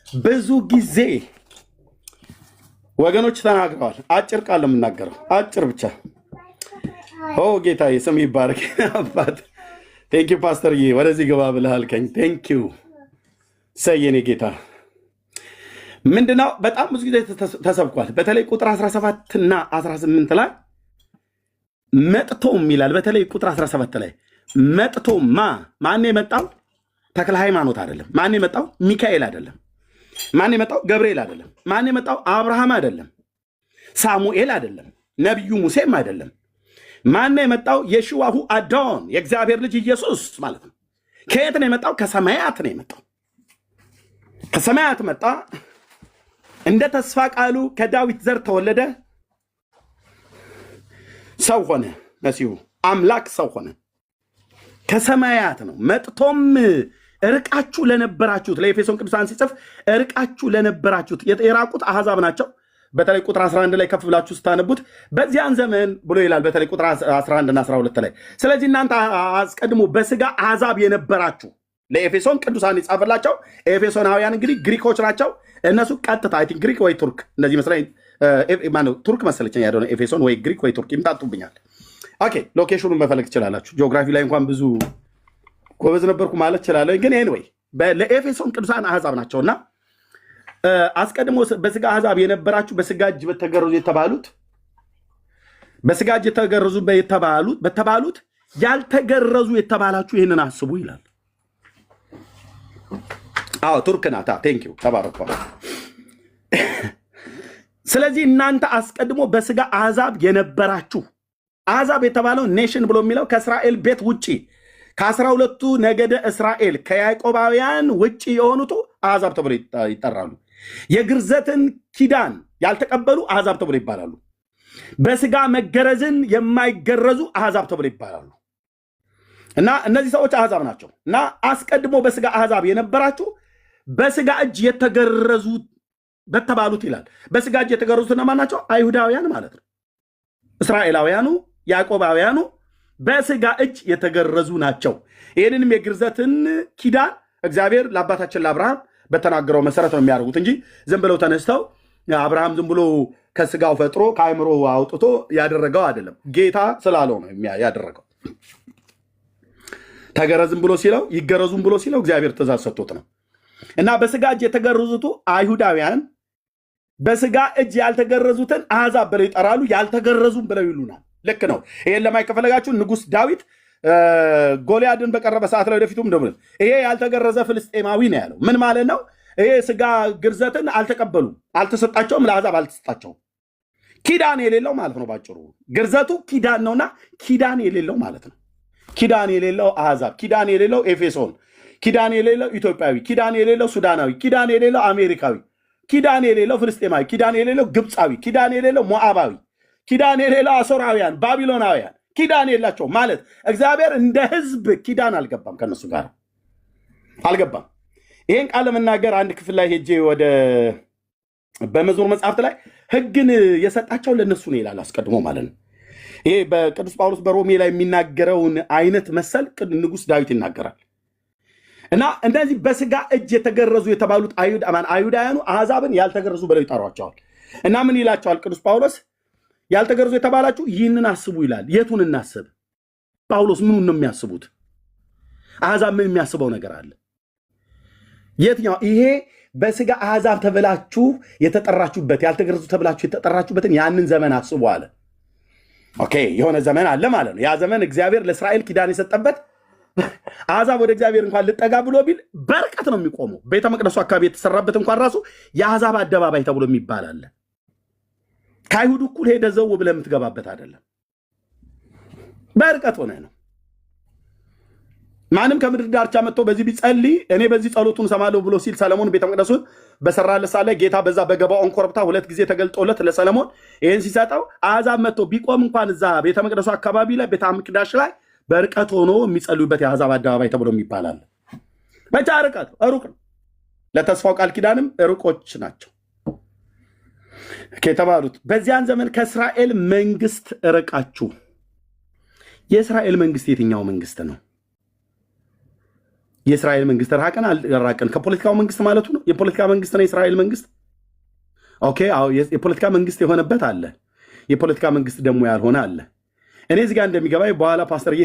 Speaker 3: ብዙ ጊዜ ወገኖች ተናግረዋል። አጭር ቃል ነው የምናገረው፣ አጭር ብቻ። ኦ ጌታዬ ስም ይባረክ። አባት ቴንኪው ፓስተርዬ፣ ወደዚህ ግባ ብለሃል ከኝ ቴንኪው ሰየኔ ጌታ። ምንድነው በጣም ብዙ ጊዜ ተሰብኳል። በተለይ ቁጥር 17 እና 18 ላይ መጥቶም ይላል። በተለይ ቁጥር 17 ላይ መጥቶም ማን የመጣው? ተክለ ሃይማኖት አይደለም። ማን የመጣው? ሚካኤል አይደለም። ማን የመጣው? ገብርኤል አይደለም። ማን የመጣው? አብርሃም አይደለም። ሳሙኤል አይደለም። ነቢዩ ሙሴም አይደለም። ማን የመጣው? የሽዋሁ አዶን የእግዚአብሔር ልጅ ኢየሱስ ማለት ነው። ከየት ነው የመጣው? ከሰማያት ነው የመጣው። ከሰማያት መጣ። እንደ ተስፋ ቃሉ ከዳዊት ዘር ተወለደ። ሰው ሆነ። መሲሁ አምላክ ሰው ሆነ። ከሰማያት ነው። መጥቶም እርቃችሁ ለነበራችሁት፣ ለኤፌሶን ቅዱሳን ሲጽፍ እርቃችሁ ለነበራችሁት፣ የራቁት አሕዛብ ናቸው። በተለይ ቁጥር 11 ላይ ከፍ ብላችሁ ስታነቡት በዚያን ዘመን ብሎ ይላል። በተለይ ቁጥር 11 እና 12 ላይ ስለዚህ እናንተ አስቀድሞ በስጋ አሕዛብ የነበራችሁ፣ ለኤፌሶን ቅዱሳን የጻፈላቸው ኤፌሶናውያን እንግዲህ ግሪኮች ናቸው። እነሱ ቀጥታ አይ ቲንክ ግሪክ ወይ ቱርክ እንደዚህ መስለኝ ቱርክ መሰለችኝ ያደሆነ ኤፌሶን ወይ ግሪክ ወይ ቱርክ ይምጣጡብኛል። ኦኬ ሎኬሽኑን መፈለግ ትችላላችሁ። ጂኦግራፊ ላይ እንኳን ብዙ ጎበዝ ነበርኩ ማለት እችላለሁ። ግን ኤኒዌይ ለኤፌሶን ቅዱሳን አሕዛብ ናቸውና አስቀድሞ በስጋ አሕዛብ የነበራችሁ በስጋ እጅ በተገረዙ የተባሉት በስጋ እጅ የተገረዙ በተባሉት ያልተገረዙ የተባላችሁ ይህንን አስቡ ይላል። አዎ ቱርክ ናታ። ቴንኪው ተባረኩ። ስለዚህ እናንተ አስቀድሞ በስጋ አሕዛብ የነበራችሁ፣ አሕዛብ የተባለው ኔሽን ብሎ የሚለው ከእስራኤል ቤት ውጭ ከ12ቱ ነገደ እስራኤል ከያዕቆባውያን ውጭ የሆኑቱ አሕዛብ ተብሎ ይጠራሉ። የግርዘትን ኪዳን ያልተቀበሉ አሕዛብ ተብሎ ይባላሉ። በስጋ መገረዝን የማይገረዙ አሕዛብ ተብሎ ይባላሉ። እና እነዚህ ሰዎች አሕዛብ ናቸው። እና አስቀድሞ በስጋ አሕዛብ የነበራችሁ በስጋ እጅ የተገረዙ በተባሉት ይላል። በስጋ እጅ የተገረዙት እነማን ናቸው? አይሁዳውያን ማለት ነው። እስራኤላውያኑ ያዕቆባውያኑ በስጋ እጅ የተገረዙ ናቸው። ይህንንም የግርዘትን ኪዳን እግዚአብሔር ለአባታችን ለአብርሃም በተናገረው መሰረት ነው የሚያደርጉት እንጂ ዝም ብለው ተነስተው አብርሃም ዝም ብሎ ከስጋው ፈጥሮ ከአይምሮ አውጥቶ ያደረገው አይደለም። ጌታ ስላለው ነው ያደረገው። ተገረዝም ብሎ ሲለው ይገረዙም ብሎ ሲለው እግዚአብሔር ትእዛዝ ሰጥቶት ነው። እና በስጋ እጅ የተገረዙቱ አይሁዳውያን በስጋ እጅ ያልተገረዙትን አሕዛብ ብለው ይጠራሉ። ያልተገረዙም ብለው ይሉናል። ልክ ነው። ይሄን ለማየት ከፈለጋችሁ ንጉሥ ዳዊት ጎልያድን በቀረበ ሰዓት ላይ ወደፊቱም ደግሞ ይሄ ያልተገረዘ ፍልስጤማዊ ነው ያለው። ምን ማለት ነው? ይሄ ስጋ ግርዘትን አልተቀበሉም፣ አልተሰጣቸውም፣ ለአሕዛብ አልተሰጣቸውም። ኪዳን የሌለው ማለት ነው። ባጭሩ ግርዘቱ ኪዳን ነውና ኪዳን የሌለው ማለት ነው። ኪዳን የሌለው አሕዛብ፣ ኪዳን የሌለው ኤፌሶን፣ ኪዳን የሌለው ኢትዮጵያዊ፣ ኪዳን የሌለው ሱዳናዊ፣ ኪዳን የሌለው አሜሪካዊ፣ ኪዳን የሌለው ፍልስጤማዊ፣ ኪዳን የሌለው ግብፃዊ፣ ኪዳን የሌለው ሞዓባዊ፣ ኪዳን የሌለው አሶራውያን፣ ባቢሎናውያን ኪዳን የላቸው ማለት እግዚአብሔር እንደ ሕዝብ ኪዳን አልገባም፣ ከነሱ ጋር አልገባም። ይህን ቃል ለመናገር አንድ ክፍል ላይ ሄጄ ወደ በመዝሙር መጽሐፍት ላይ ሕግን የሰጣቸው ለነሱ ነው ይላል አስቀድሞ ማለት ነው። ይሄ በቅዱስ ጳውሎስ በሮሜ ላይ የሚናገረውን አይነት መሰል ንጉሥ ዳዊት ይናገራል። እና እንደዚህ በስጋ እጅ የተገረዙ የተባሉት አይሁዳውያኑ አሕዛብን ያልተገረዙ ብለው ይጠሯቸዋል። እና ምን ይላቸዋል ቅዱስ ጳውሎስ? ያልተገረዙ የተባላችሁ ይህንን አስቡ ይላል። የቱን እናስብ? ጳውሎስ ምኑን ነው የሚያስቡት? አሕዛብ ምን የሚያስበው ነገር አለ? የትኛው? ይሄ በስጋ አሕዛብ ተብላችሁ የተጠራችሁበት ያልተገረዙ ተብላችሁ የተጠራችሁበትን ያንን ዘመን አስቡ አለ። ኦኬ፣ የሆነ ዘመን አለ ማለት ነው። ያ ዘመን እግዚአብሔር ለእስራኤል ኪዳን የሰጠበት አሕዛብ ወደ እግዚአብሔር እንኳን ልጠጋ ብሎ ቢል በርቀት ነው የሚቆመው። ቤተ መቅደሱ አካባቢ የተሰራበት እንኳን ራሱ የአሕዛብ አደባባይ ተብሎ የሚባል አለ። ከአይሁድ እኩል ሄደ ዘው ብለህ የምትገባበት አይደለም። በርቀት ሆነ ነው። ማንም ከምድር ዳርቻ መጥቶ በዚህ ቢጸልይ እኔ በዚህ ጸሎቱን ሰማለሁ ብሎ ሲል ሰለሞን ቤተ መቅደሱን በሰራለት ሳለ ጌታ በዛ በገባዖን ኮረብታ 2 ጊዜ ተገልጦለት ለሰለሞን ይህን ሲሰጠው አሕዛብ መጥቶ ቢቆም እንኳን እዛ ቤተ መቅደሱ አካባቢ ላይ ቤተ መቅደስ ላይ በርቀት ሆኖ የሚጸልዩበት የአሕዛብ አደባባይ ተብሎ ይባላል። ብቻ ርቀት ሩቅ ነው። ለተስፋው ቃል ኪዳንም ሩቆች ናቸው ከተባሉት በዚያን ዘመን ከእስራኤል መንግስት ርቃችሁ። የእስራኤል መንግስት የትኛው መንግስት ነው? የእስራኤል መንግስት ራቀን አልራቀን ከፖለቲካው መንግስት ማለቱ ነው። የፖለቲካ መንግስት ነው የእስራኤል መንግስት። ኦኬ፣ አዎ የፖለቲካ መንግስት የሆነበት አለ፣ የፖለቲካ መንግስት ደግሞ ያልሆነ አለ። እኔ እዚህ ጋር እንደሚገባ በኋላ ፓስተርዬ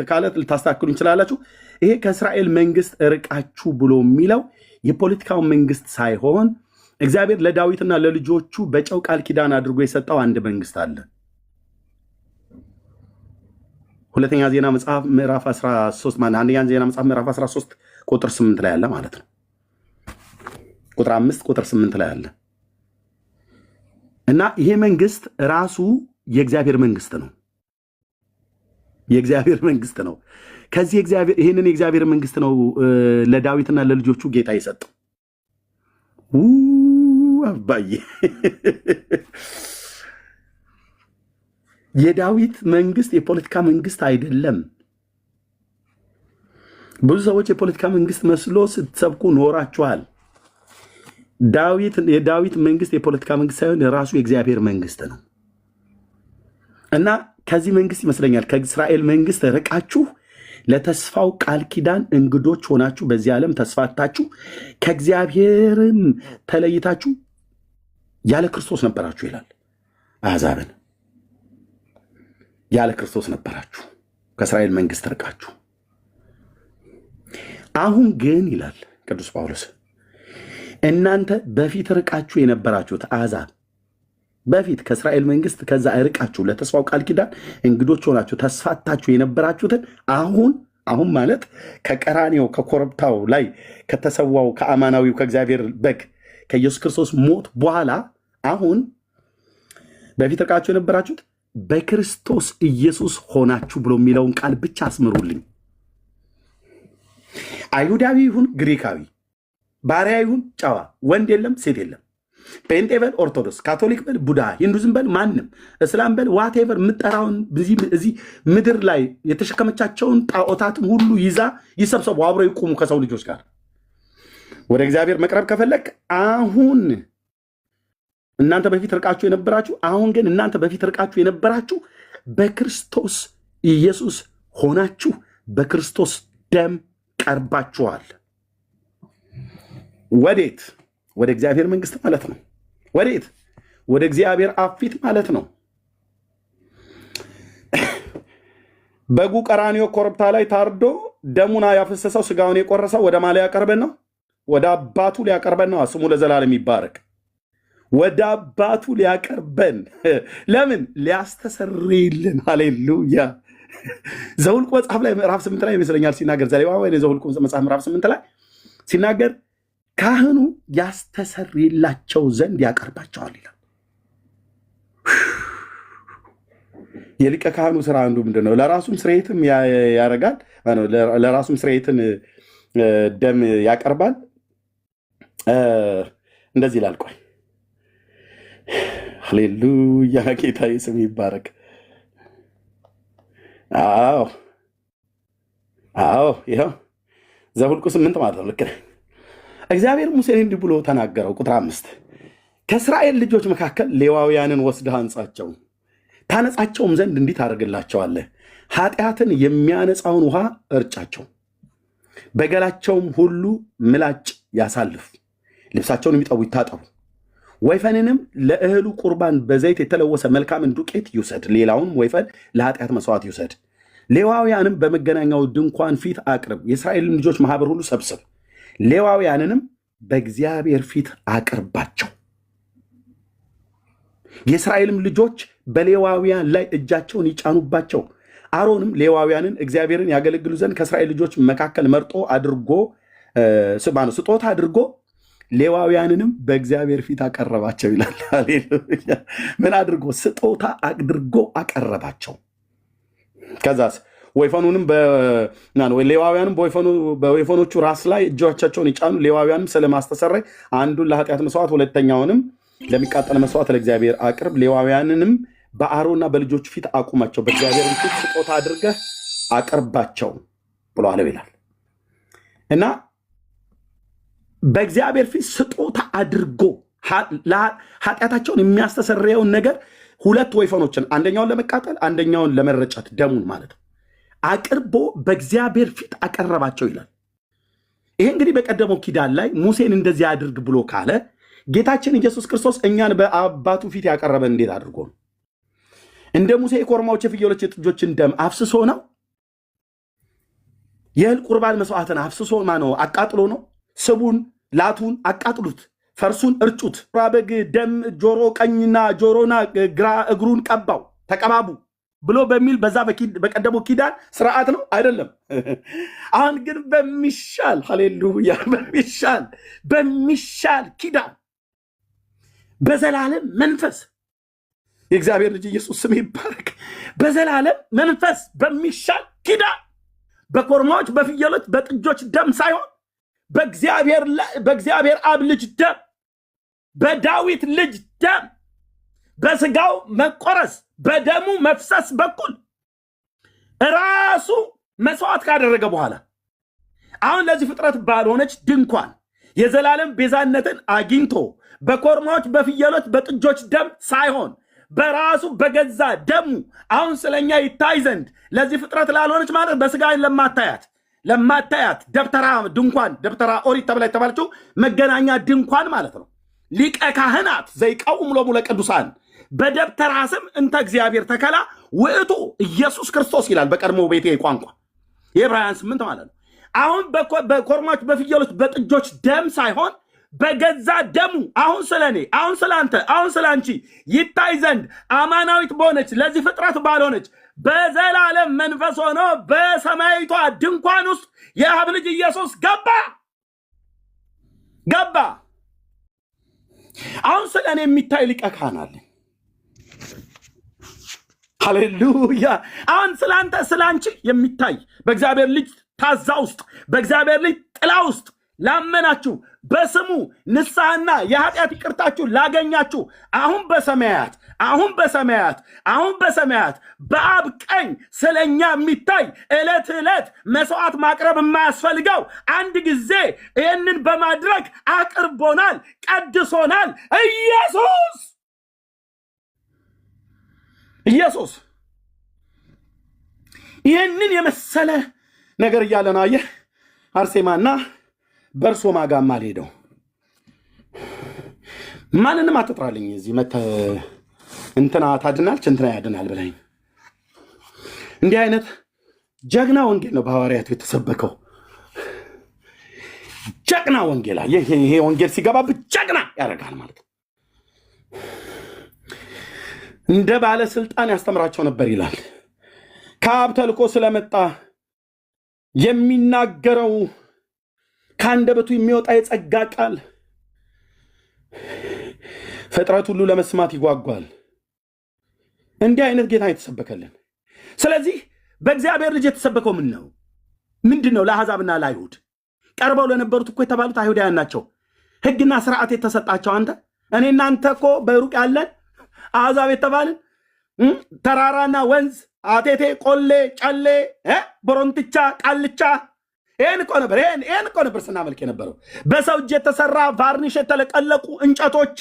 Speaker 3: ካለ ልታስተካክሉ እንችላላችሁ። ይሄ ከእስራኤል መንግስት ርቃችሁ ብሎ የሚለው የፖለቲካው መንግስት ሳይሆን እግዚአብሔር ለዳዊትና ለልጆቹ በጨው ቃል ኪዳን አድርጎ የሰጠው አንድ መንግስት አለ። ሁለተኛ ዜና መጽሐፍ ምዕራፍ 13 ማለት አንደኛ ዜና መጽሐፍ ምዕራፍ 13 ቁጥር 8 ላይ አለ ማለት ነው። ቁጥር 5 ቁጥር 8 ላይ አለ እና ይሄ መንግስት ራሱ የእግዚአብሔር መንግስት ነው። የእግዚአብሔር መንግስት ነው። ከዚህ ይህንን የእግዚአብሔር መንግስት ነው ለዳዊትና ለልጆቹ ጌታ የሰጠው። አባዬ የዳዊት መንግስት የፖለቲካ መንግስት አይደለም። ብዙ ሰዎች የፖለቲካ መንግስት መስሎ ስትሰብኩ ኖራችኋል። የዳዊት መንግስት የፖለቲካ መንግስት ሳይሆን የራሱ የእግዚአብሔር መንግስት ነው እና ከዚህ መንግስት ይመስለኛል ከእስራኤል መንግስት ርቃችሁ ለተስፋው ቃል ኪዳን እንግዶች ሆናችሁ በዚህ ዓለም ተስፋታችሁ ከእግዚአብሔርም ተለይታችሁ ያለ ክርስቶስ ነበራችሁ ይላል። አሕዛብን ያለ ክርስቶስ ነበራችሁ ከእስራኤል መንግስት ርቃችሁ። አሁን ግን ይላል ቅዱስ ጳውሎስ እናንተ በፊት ርቃችሁ የነበራችሁት አሕዛብ በፊት ከእስራኤል መንግስት ከዛ ርቃችሁ ለተስፋው ቃል ኪዳን እንግዶች ሆናችሁ ተስፋታችሁ የነበራችሁትን አሁን ማለት ከቀራኔው ከኮረብታው ላይ ከተሰዋው ከአማናዊው ከእግዚአብሔር በግ ከኢየሱስ ክርስቶስ ሞት በኋላ አሁን በፊት ርቃችሁ የነበራችሁት በክርስቶስ ኢየሱስ ሆናችሁ ብሎ የሚለውን ቃል ብቻ አስምሩልኝ። አይሁዳዊ ይሁን ግሪካዊ፣ ባሪያ ይሁን ጨዋ፣ ወንድ የለም ሴት የለም፣ ጴንጤ በል ኦርቶዶክስ፣ ካቶሊክ በል ቡድሃ፣ ሂንዱዝም በል ማንም፣ እስላም በል ዋቴቨር የምጠራውን እዚህ ምድር ላይ የተሸከመቻቸውን ጣዖታትን ሁሉ ይዛ ይሰብሰቡ፣ አብረው ይቁሙ ከሰው ልጆች ጋር። ወደ እግዚአብሔር መቅረብ ከፈለግ አሁን እናንተ በፊት ርቃችሁ የነበራችሁ፣ አሁን ግን እናንተ በፊት ርቃችሁ የነበራችሁ በክርስቶስ ኢየሱስ ሆናችሁ በክርስቶስ ደም ቀርባችኋል። ወዴት? ወደ እግዚአብሔር መንግስት ማለት ነው። ወዴት? ወደ እግዚአብሔር አብ ፊት ማለት ነው። በጉ ቀራንዮ ኮረብታ ላይ ታርዶ ደሙን ያፈሰሰው ስጋውን የቆረሰው ወደ ማን ሊያቀርበን ነው? ወደ አባቱ ሊያቀርበን ነው። ስሙ ለዘላለም ይባረክ። ወደ አባቱ ሊያቀርበን። ለምን? ሊያስተሰርይልን። ሃሌሉያ። ዘኍልቍ መጽሐፍ ላይ ምዕራፍ 8 ላይ ይመስለኛል ሲናገር ዘሌዋውያን የዘኍልቍ መጽሐፍ ምዕራፍ 8 ላይ ሲናገር ካህኑ ያስተሰርይላቸው ዘንድ ያቀርባቸዋል ይላል። የሊቀ ካህኑ ስራ አንዱ ምንድን ነው? ለራሱም ስርየትም ያደርጋል። ለራሱም ስርየትን ደም ያቀርባል። እንደዚህ ይላል። ቆይ ሃሌሉያ፣ ጌታ ስም ይባረክ። አዎ ይኸው ዘኍልቍ 8 ማለት ነው። ልክ ነህ። እግዚአብሔር ሙሴን እንዲህ ብሎ ተናገረው። ቁጥር 5 ከእስራኤል ልጆች መካከል ሌዋውያንን ወስደህ አንጻቸው፣ ታነጻቸውም ዘንድ እንዲህ ታደርግላቸዋለህ። ኃጢአትን የሚያነጻውን ውሃ እርጫቸው፣ በገላቸውም ሁሉ ምላጭ ያሳልፍ፣ ልብሳቸውን የሚጠቡ ይታጠቡ። ወይፈንንም ለእህሉ ቁርባን በዘይት የተለወሰ መልካምን ዱቄት ይውሰድ፣ ሌላውን ወይፈን ለኃጢአት መስዋዕት ይውሰድ። ሌዋውያንም በመገናኛው ድንኳን ፊት አቅርብ፣ የእስራኤልን ልጆች ማህበር ሁሉ ሰብስብ፣ ሌዋውያንንም በእግዚአብሔር ፊት አቅርባቸው። የእስራኤልም ልጆች በሌዋውያን ላይ እጃቸውን ይጫኑባቸው። አሮንም ሌዋውያንን እግዚአብሔርን ያገለግሉ ዘንድ ከእስራኤል ልጆች መካከል መርጦ አድርጎ ስጦታ አድርጎ ሌዋውያንንም በእግዚአብሔር ፊት አቀረባቸው ይላል። ሃሌሉያ! ምን አድርጎ? ስጦታ አድርጎ አቀረባቸው። ከዛስ ወይፈኑንም ሌዋውያንም በወይፈኖቹ ራስ ላይ እጆቻቸውን ይጫኑ። ሌዋውያንም ስለማስተሰረይ አንዱን ለኃጢአት መስዋዕት፣ ሁለተኛውንም ለሚቃጠል መስዋዕት ለእግዚአብሔር አቅርብ። ሌዋውያንንም በአሮንና በልጆቹ ፊት አቁማቸው፣ በእግዚአብሔር ፊት ስጦታ አድርገህ አቅርባቸው ብሎ አለው ይላል እና በእግዚአብሔር ፊት ስጦታ አድርጎ ኃጢአታቸውን የሚያስተሰርየውን ነገር ሁለት ወይፈኖችን አንደኛውን ለመቃጠል አንደኛውን ለመረጨት ደሙን ማለት ነው አቅርቦ በእግዚአብሔር ፊት አቀረባቸው ይላል። ይሄ እንግዲህ በቀደመው ኪዳን ላይ ሙሴን እንደዚህ አድርግ ብሎ ካለ ጌታችን ኢየሱስ ክርስቶስ እኛን በአባቱ ፊት ያቀረበን እንዴት አድርጎ ነው? እንደ ሙሴ የኮርማዎች የፍየሎች የጥጆችን ደም አፍስሶ ነው? የእህል ቁርባን መስዋዕትን አፍስሶ ነው? አቃጥሎ ነው? ስቡን ላቱን አቃጥሉት፣ ፈርሱን እርጩት፣ በግ ደም ጆሮ ቀኝና ጆሮና ግራ እግሩን ቀባው ተቀባቡ ብሎ በሚል በዛ በቀደሙ ኪዳን ስርዓት ነው አይደለም። አሁን ግን በሚሻል ሃሌሉያ በሚሻል ኪዳን በዘላለም መንፈስ የእግዚአብሔር ልጅ ኢየሱስ ስም ይባረክ። በዘላለም መንፈስ በሚሻል ኪዳን በኮርማዎች በፍየሎች በጥጆች ደም ሳይሆን በእግዚአብሔር አብ ልጅ ደም በዳዊት ልጅ ደም በስጋው መቆረስ በደሙ መፍሰስ በኩል ራሱ መስዋዕት ካደረገ በኋላ አሁን ለዚህ ፍጥረት ባልሆነች ድንኳን የዘላለም ቤዛነትን አግኝቶ በኮርማዎች በፍየሎች በጥጆች ደም ሳይሆን በራሱ በገዛ ደሙ አሁን ስለኛ ይታይ ዘንድ ለዚህ ፍጥረት ላልሆነች ማለት በስጋ ለማታያት ደብተራ ድንኳን ደብተራ ኦሪት ተብላ የተባለችው መገናኛ ድንኳን ማለት ነው። ሊቀ ካህናት ዘይቀውም ሎሙ ለቅዱሳን በደብተራ ስም እንተ እግዚአብሔር ተከላ ውእቱ ኢየሱስ ክርስቶስ ይላል በቀድሞ ቤቴ ቋንቋ የዕብራውያን 8 ማለት ነው። አሁን በኮርማዎች በፍየሎች በጥጆች ደም ሳይሆን በገዛ ደሙ አሁን ስለኔ አሁን ስላንተ አሁን ስላንቺ ይታይ ዘንድ አማናዊት በሆነች ለዚህ ፍጥረት ባልሆነች በዘላለም መንፈስ ሆኖ በሰማያዊቷ ድንኳን ውስጥ የአብ ልጅ ኢየሱስ ገባ። አሁን ስለኔ የሚታይ ሊቀ ካህን አለ። ሃሌሉያ! አሁን ስላንተ ስላንቺ የሚታይ በእግዚአብሔር ልጅ ታዛ ውስጥ በእግዚአብሔር ልጅ ጥላ ውስጥ ላመናችሁ በስሙ ንስሐና የኃጢአት ይቅርታችሁ ላገኛችሁ አሁን በሰማያት በአብ ቀኝ ስለኛ የሚታይ ዕለት ዕለት መስዋዕት ማቅረብ የማያስፈልገው አንድ ጊዜ ይህንን በማድረግ አቅርቦናል፣ ቀድሶናል። ኢየሱስ ይህንን የመሰለ ነገር እያለን አየህ አርሴማና በርሶ ማጋማ አልሄደው ማንንም አትጥራልኝ እዚህ እንትና ታድናለች እንትና ያድናል ብለኝ። እንዲህ አይነት ጀግና ወንጌል ነው በሐዋርያቱ የተሰበከው። ጀግና ወንጌል ይሄ ወንጌል ሲገባብህ ጀግና ያደርጋል ማለት ነው። እንደ ባለስልጣን ያስተምራቸው ነበር ይላል። ከአብ ተልኮ ስለመጣ የሚናገረው ከአንደበቱ የሚወጣ የጸጋ ቃል ፍጥረት ሁሉ ለመስማት ይጓጓል። እንዲህ አይነት ጌታ የተሰበከልን። ስለዚህ በእግዚአብሔር ልጅ የተሰበከው ምንድን ነው? ለአሕዛብና ለአይሁድ ቀርበው ለነበሩት እኮ የተባሉት አይሁዳውያን ናቸው። ሕግና ስርዓት የተሰጣቸው እኔ እናንተ እኮ በሩቅ ያለን አሕዛብ የተባልን ተራራና ወንዝ አቴቴ ቆሌ ጨሌ ቦሮንትቻ ቃልቻ ይህን እኮ ነበር ስናመልክ የነበረው። በሰው እጅ የተሰራ ቫርኒሽ የተለቀለቁ እንጨቶች፣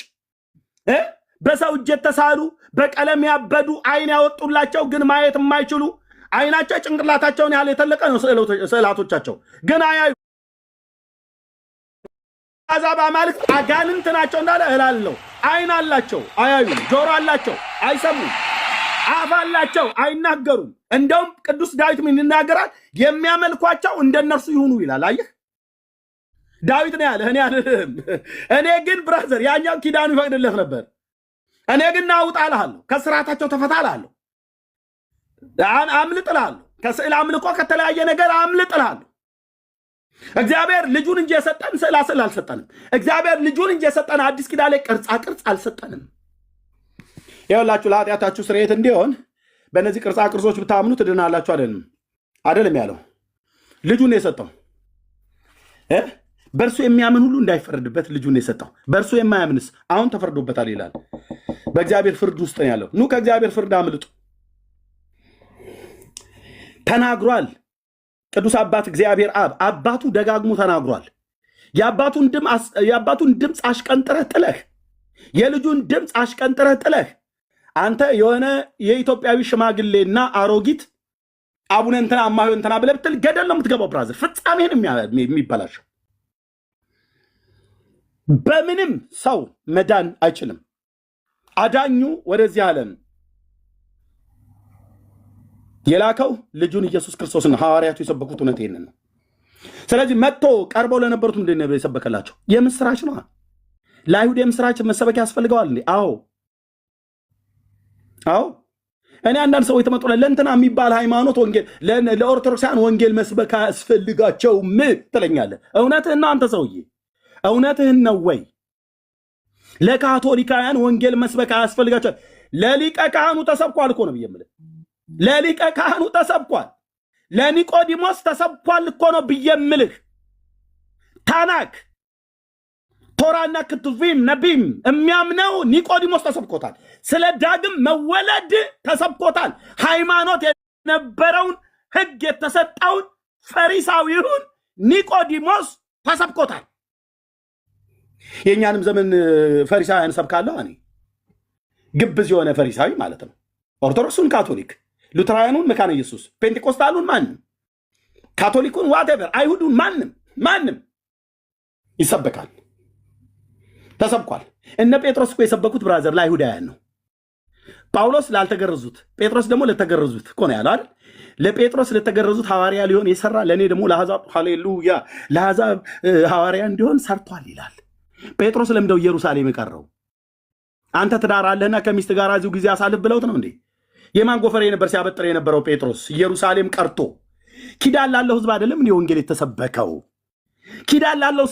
Speaker 3: በሰው እጅ የተሳሉ በቀለም ያበዱ አይን ያወጡላቸው ግን ማየት የማይችሉ አይናቸው ጭንቅላታቸውን ያህል የተለቀ ነው ስዕላቶቻቸው፣ ግን አያዩ። አሕዛብ አማልክት አጋንንት ናቸው እንዳለ እላለሁ። አይን አላቸው አያዩ፣ ጆሮ አላቸው አይሰሙም፣ አፍ አላቸው አይናገሩም። እንደውም ቅዱስ ዳዊት ምን ይናገራል? የሚያመልኳቸው እንደነርሱ ይሁኑ ይላል። አየህ ዳዊት ነው ያለ፣ እኔ አይደለም። እኔ ግን ብራዘር ያኛው ኪዳኑ ይፈቅድለት ነበር። እኔ ግን ናውጣ እልሃለሁ፣ ከስርዓታቸው ተፈታ እልሃለሁ፣ አምልጥ እልሃለሁ፣ ከስዕል አምልኮ ከተለያየ ነገር አምልጥ እልሃለሁ። እግዚአብሔር ልጁን እንጂ የሰጠን ስዕላ ስዕል አልሰጠንም። እግዚአብሔር ልጁን እንጂ የሰጠን አዲስ ኪዳን ላይ ቅርጻ ቅርጽ አልሰጠንም። ይኸውላችሁ ለኃጢአታችሁ ስርየት እንዲሆን በእነዚህ ቅርጻ ቅርጾች ብታምኑ ትድናላችሁ አይደለም ያለው። ልጁን የሰጠው በእርሱ የሚያምን ሁሉ እንዳይፈረድበት ልጁን የሰጠው፣ በእርሱ የማያምንስ አሁን ተፈርዶበታል ይላል። በእግዚአብሔር ፍርድ ውስጥ ነው ያለው። ኑ ከእግዚአብሔር ፍርድ አምልጡ። ተናግሯል ቅዱስ አባት እግዚአብሔር አብ፣ አባቱ ደጋግሞ ተናግሯል። የአባቱን ድምፅ አሽቀንጥረህ ጥለህ፣ የልጁን ድምፅ አሽቀንጥረህ ጥለህ አንተ የሆነ የኢትዮጵያዊ ሽማግሌና አሮጊት አቡነ እንትና አማሆ እንትና ብለህ ብትል ገደል ነው የምትገባው ብራዘር። ፍጻሜህን የሚበላሸው በምንም ሰው መዳን አይችልም። አዳኙ ወደዚህ ዓለም የላከው ልጁን ኢየሱስ ክርስቶስን ሐዋርያቱ የሰበኩት እውነት ይህንን ነው። ስለዚህ መጥቶ ቀርበው ለነበሩት ምንድን ነው የሰበከላቸው? የምስራች ነው። ለአይሁድ የምስራች መሰበክ ያስፈልገዋል እንዴ? አዎ። እኔ አንዳንድ ሰዎች ተመጡ ለእንትና የሚባል ሃይማኖት ወንጌል ለኦርቶዶክሳውያን ወንጌል መስበክ አያስፈልጋቸውም ትለኛለህ። እውነትህን ነው አንተ ሰውዬ፣ እውነትህን ነው ወይ? ለካቶሊካውያን ወንጌል መስበክ አያስፈልጋቸው? ለሊቀ ካህኑ ተሰብኳል እኮ ነው ብዬ የምልህ። ለሊቀ ካህኑ ተሰብኳል፣ ለኒቆዲሞስ ተሰብኳል እኮ ነው ብዬ የምልህ። ታናክ ቶራና ክትቪም ነቢም የሚያምነው ኒቆዲሞስ ተሰብኮታል። ስለ ዳግም መወለድ ተሰብኮታል። ሃይማኖት የነበረውን ሕግ የተሰጠውን ፈሪሳዊውን ኒቆዲሞስ ተሰብኮታል። የእኛንም ዘመን ፈሪሳውያን ሰብካለሁ እኔ፣ ግብዝ የሆነ ፈሪሳዊ ማለት ነው። ኦርቶዶክሱን ካቶሊክ፣ ሉትራውያኑን መካነ ኢየሱስ፣ ፔንቴኮስታሉን ማንም፣ ካቶሊኩን ዋቴቨር፣ አይሁዱን ማንም ይሰበካል፣ ተሰብኳል። እነ ጴጥሮስ እኮ የሰበኩት ብራዘር ለአይሁዳውያን ነው። ጳውሎስ ላልተገረዙት፣ ጴጥሮስ ደግሞ ለተገረዙት እኮ ነው ያለው አይደል? ለጴጥሮስ ለተገረዙት ሐዋርያ ሊሆን የሰራ ለእኔ ደግሞ ለአሕዛብ ሃሌሉያ ለአሕዛብ ሐዋርያ እንዲሆን ሰርቷል ይላል። ጴጥሮስ ለምደው ኢየሩሳሌም የቀረው አንተ ትዳር አለህና ከሚስት ጋር እዚሁ ጊዜ አሳልፍ ብለውት ነው እንዴ? የማን ጎፈሬ ነበር ሲያበጥር የነበረው ጴጥሮስ? ኢየሩሳሌም ቀርቶ ኪዳን ላለው ህዝብ አይደለም እንዲህ ወንጌል የተሰበከው? ኪዳን ላለው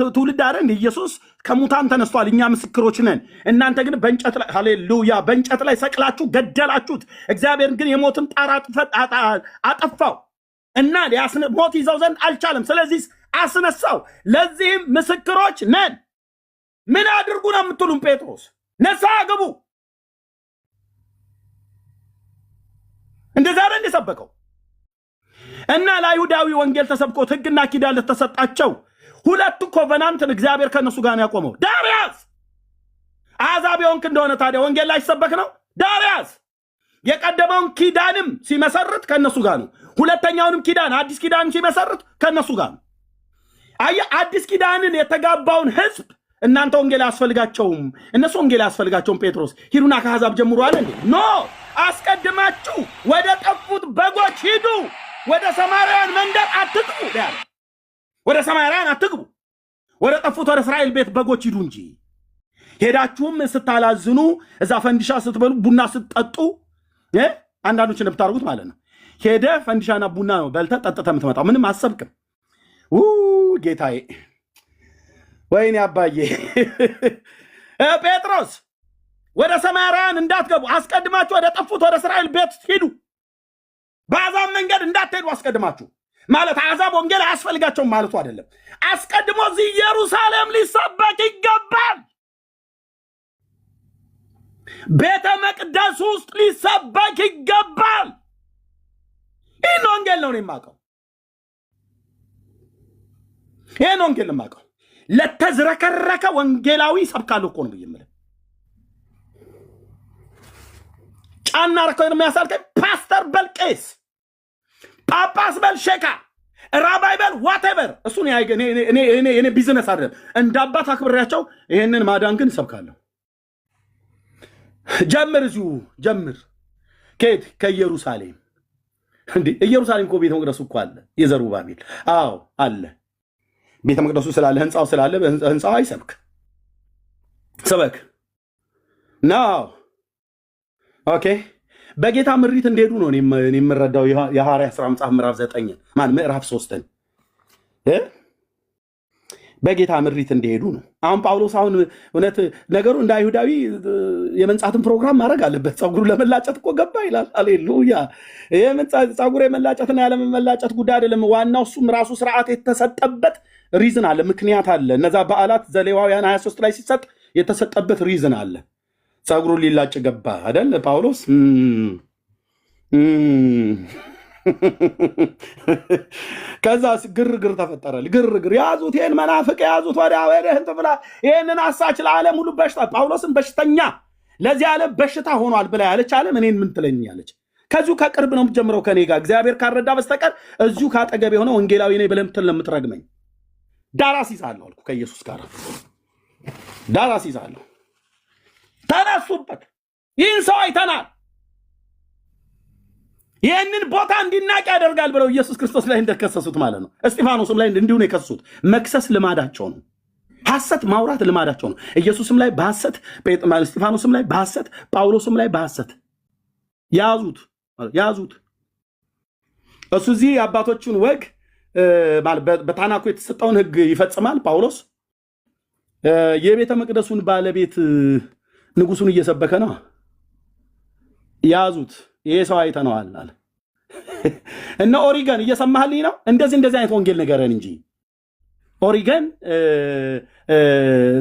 Speaker 3: ትውልድ አይደል እንዴ? ኢየሱስ ከሙታን ተነስቷል፣ እኛ ምስክሮች ነን። እናንተ ግን በእንጨት ላይ ሃሌሉያ በእንጨት ላይ ሰቅላችሁ ገደላችሁት። እግዚአብሔር ግን የሞትን ጣር አጠፋው እና ሞት ይዘው ዘንድ አልቻለም። ስለዚህ አስነሳው። ለዚህም ምስክሮች ነን። ምን አድርጉ ነው የምትሉም? ጴጥሮስ ንስሐ ግቡ። እንደዛ አይደል የሰበከው? እና ለአይሁዳዊ ወንጌል ተሰብኮት ህግና ኪዳን ለተሰጣቸው ሁለቱ ኮቨናንትን እግዚአብሔር ከነሱ ጋር ነው ያቆመው። ዳርያስ አሕዛብ የሆንክ እንደሆነ ታዲያ ወንጌል ላይ ሲሰበክ ነው። ዳርያስ የቀደመውን ኪዳንም ሲመሰርት ከነሱ ጋር ነው። ሁለተኛውንም ኪዳን አዲስ ኪዳን ሲመሰርት ከነሱ ጋር ነው። አየህ፣ አዲስ ኪዳንን የተጋባውን ህዝብ እናንተ ወንጌል አያስፈልጋቸውም፣ እነሱ ወንጌል አያስፈልጋቸውም። ጴጥሮስ ሂዱና ከአሕዛብ ጀምሩ አለ እንዴ? ኖ፣ አስቀድማችሁ ወደ ጠፉት በጎች ሂዱ፣ ወደ ሰማርያውያን መንደር አትግቡ ያለ። ወደ ሰማርያውያን አትግቡ፣ ወደ ጠፉት ወደ እስራኤል ቤት በጎች ሂዱ እንጂ። ሄዳችሁም ስታላዝኑ፣ እዛ ፈንዲሻ ስትበሉ፣ ቡና ስትጠጡ፣ አንዳንዶች እንደምታደርጉት ማለት ነው። ሄደ ፈንዲሻና ቡና ነው በልተ ጠጥተ የምትመጣው። ምንም አሰብክም። ጌታዬ፣ ወይኔ አባዬ። ጴጥሮስ ወደ ሰማርያውያን እንዳትገቡ፣ አስቀድማችሁ ወደ ጠፉት ወደ እስራኤል ቤት ሂዱ፣ በአሕዛብ መንገድ እንዳትሄዱ አስቀድማችሁ ማለት አሕዛብ ወንጌል አያስፈልጋቸውም ማለቱ አይደለም። አስቀድሞ እዚህ ኢየሩሳሌም ሊሰበክ ይገባል። ቤተ መቅደስ ውስጥ ሊሰበክ ይገባል። ይህን ወንጌል ነው የማውቀው። ይህን ወንጌል ነው የማውቀው። ለተዝረከረከ ወንጌላዊ ሰብካለሁ እኮ ነው የምልህ። ጫና ረከው የሚያሳልከኝ ፓስተር በልቄስ ጳጳስ በል ሼካ ራባይ በል ዋቴቨር እሱን እኔ ቢዝነስ አይደለም። እንደ አባት አክብሬያቸው ይሄንን ማዳን ግን እሰብካለሁ። ጀምር፣ እዚሁ ጀምር። ከየት? ከኢየሩሳሌም። እንዴ ኢየሩሳሌም እኮ ቤተ መቅደሱ እኮ አለ፣ የዘሩባቤል። አዎ አለ። ቤተ መቅደሱ ስላለ ህንፃው ስላለ ህንፃው አይሰብክ፣ ሰበክ ነው። ኦኬ በጌታ ምሪት እንደሄዱ ነው የምረዳው። የሐዋርያት ሥራ መጽሐፍ ምዕራፍ 9 ምዕራፍ 3 በጌታ ምሪት እንደሄዱ ነው። አሁን ጳውሎስ አሁን እውነት ነገሩ እንደ አይሁዳዊ የመንጻትን ፕሮግራም ማድረግ አለበት። ፀጉሩ ለመላጨት እኮ ገባ ይላል። አሌሉያ! ፀጉር የመላጨትና ያለመላጨት ጉዳይ አይደለም። ዋናው እሱም ራሱ ስርዓት የተሰጠበት ሪዝን አለ፣ ምክንያት አለ። እነዛ በዓላት ዘሌዋውያን 23 ላይ ሲሰጥ የተሰጠበት ሪዝን አለ። ፀጉሩን ሊላጭ ገባ አይደል ጳውሎስ? ከዛ ግርግር ተፈጠረ። ግርግር ያዙት፣ ይህን መናፍቅ ያዙት፣ ወዲያ እንትን ብላ ይህንን አሳች ለዓለም ሁሉ በሽታ፣ ጳውሎስን በሽተኛ ለዚህ ዓለም በሽታ ሆኗል ብላ ያለች ዓለም እኔን ምን ትለኛለች? ከዚሁ ከቅርብ ነው የምትጀምረው ከኔ ጋር እግዚአብሔር ካረዳ በስተቀር እዚሁ ካጠገብ የሆነ ወንጌላዊ ነኝ ብለህ ለምትረግመኝ ዳራስ ይዛለሁ አልኩ። ከኢየሱስ ጋር ዳራስ ይዛለሁ። ተነሱበት። ይህን ሰው አይተናል፣ ይህንን ቦታ እንዲናቅ ያደርጋል ብለው ኢየሱስ ክርስቶስ ላይ እንደከሰሱት ማለት ነው። እስጢፋኖስም ላይ እንዲሁ ነው የከሰሱት። መክሰስ ልማዳቸው ነው። ሐሰት ማውራት ልማዳቸው ነው። ኢየሱስም ላይ በሐሰት፣ እስጢፋኖስም ላይ በሐሰት፣ ጳውሎስም ላይ በሐሰት ያዙት። እሱ እዚህ የአባቶቹን ወግ በታናኩ የተሰጠውን ሕግ ይፈጽማል። ጳውሎስ የቤተ መቅደሱን ባለቤት ንጉሱን እየሰበከ ነው። ያዙት። ይሄ ሰው አይተነዋል አለ። እነ ኦሪገን እየሰማህልኝ ነው? እንደዚህ አይነት ወንጌል ንገረን እንጂ ኦሪገን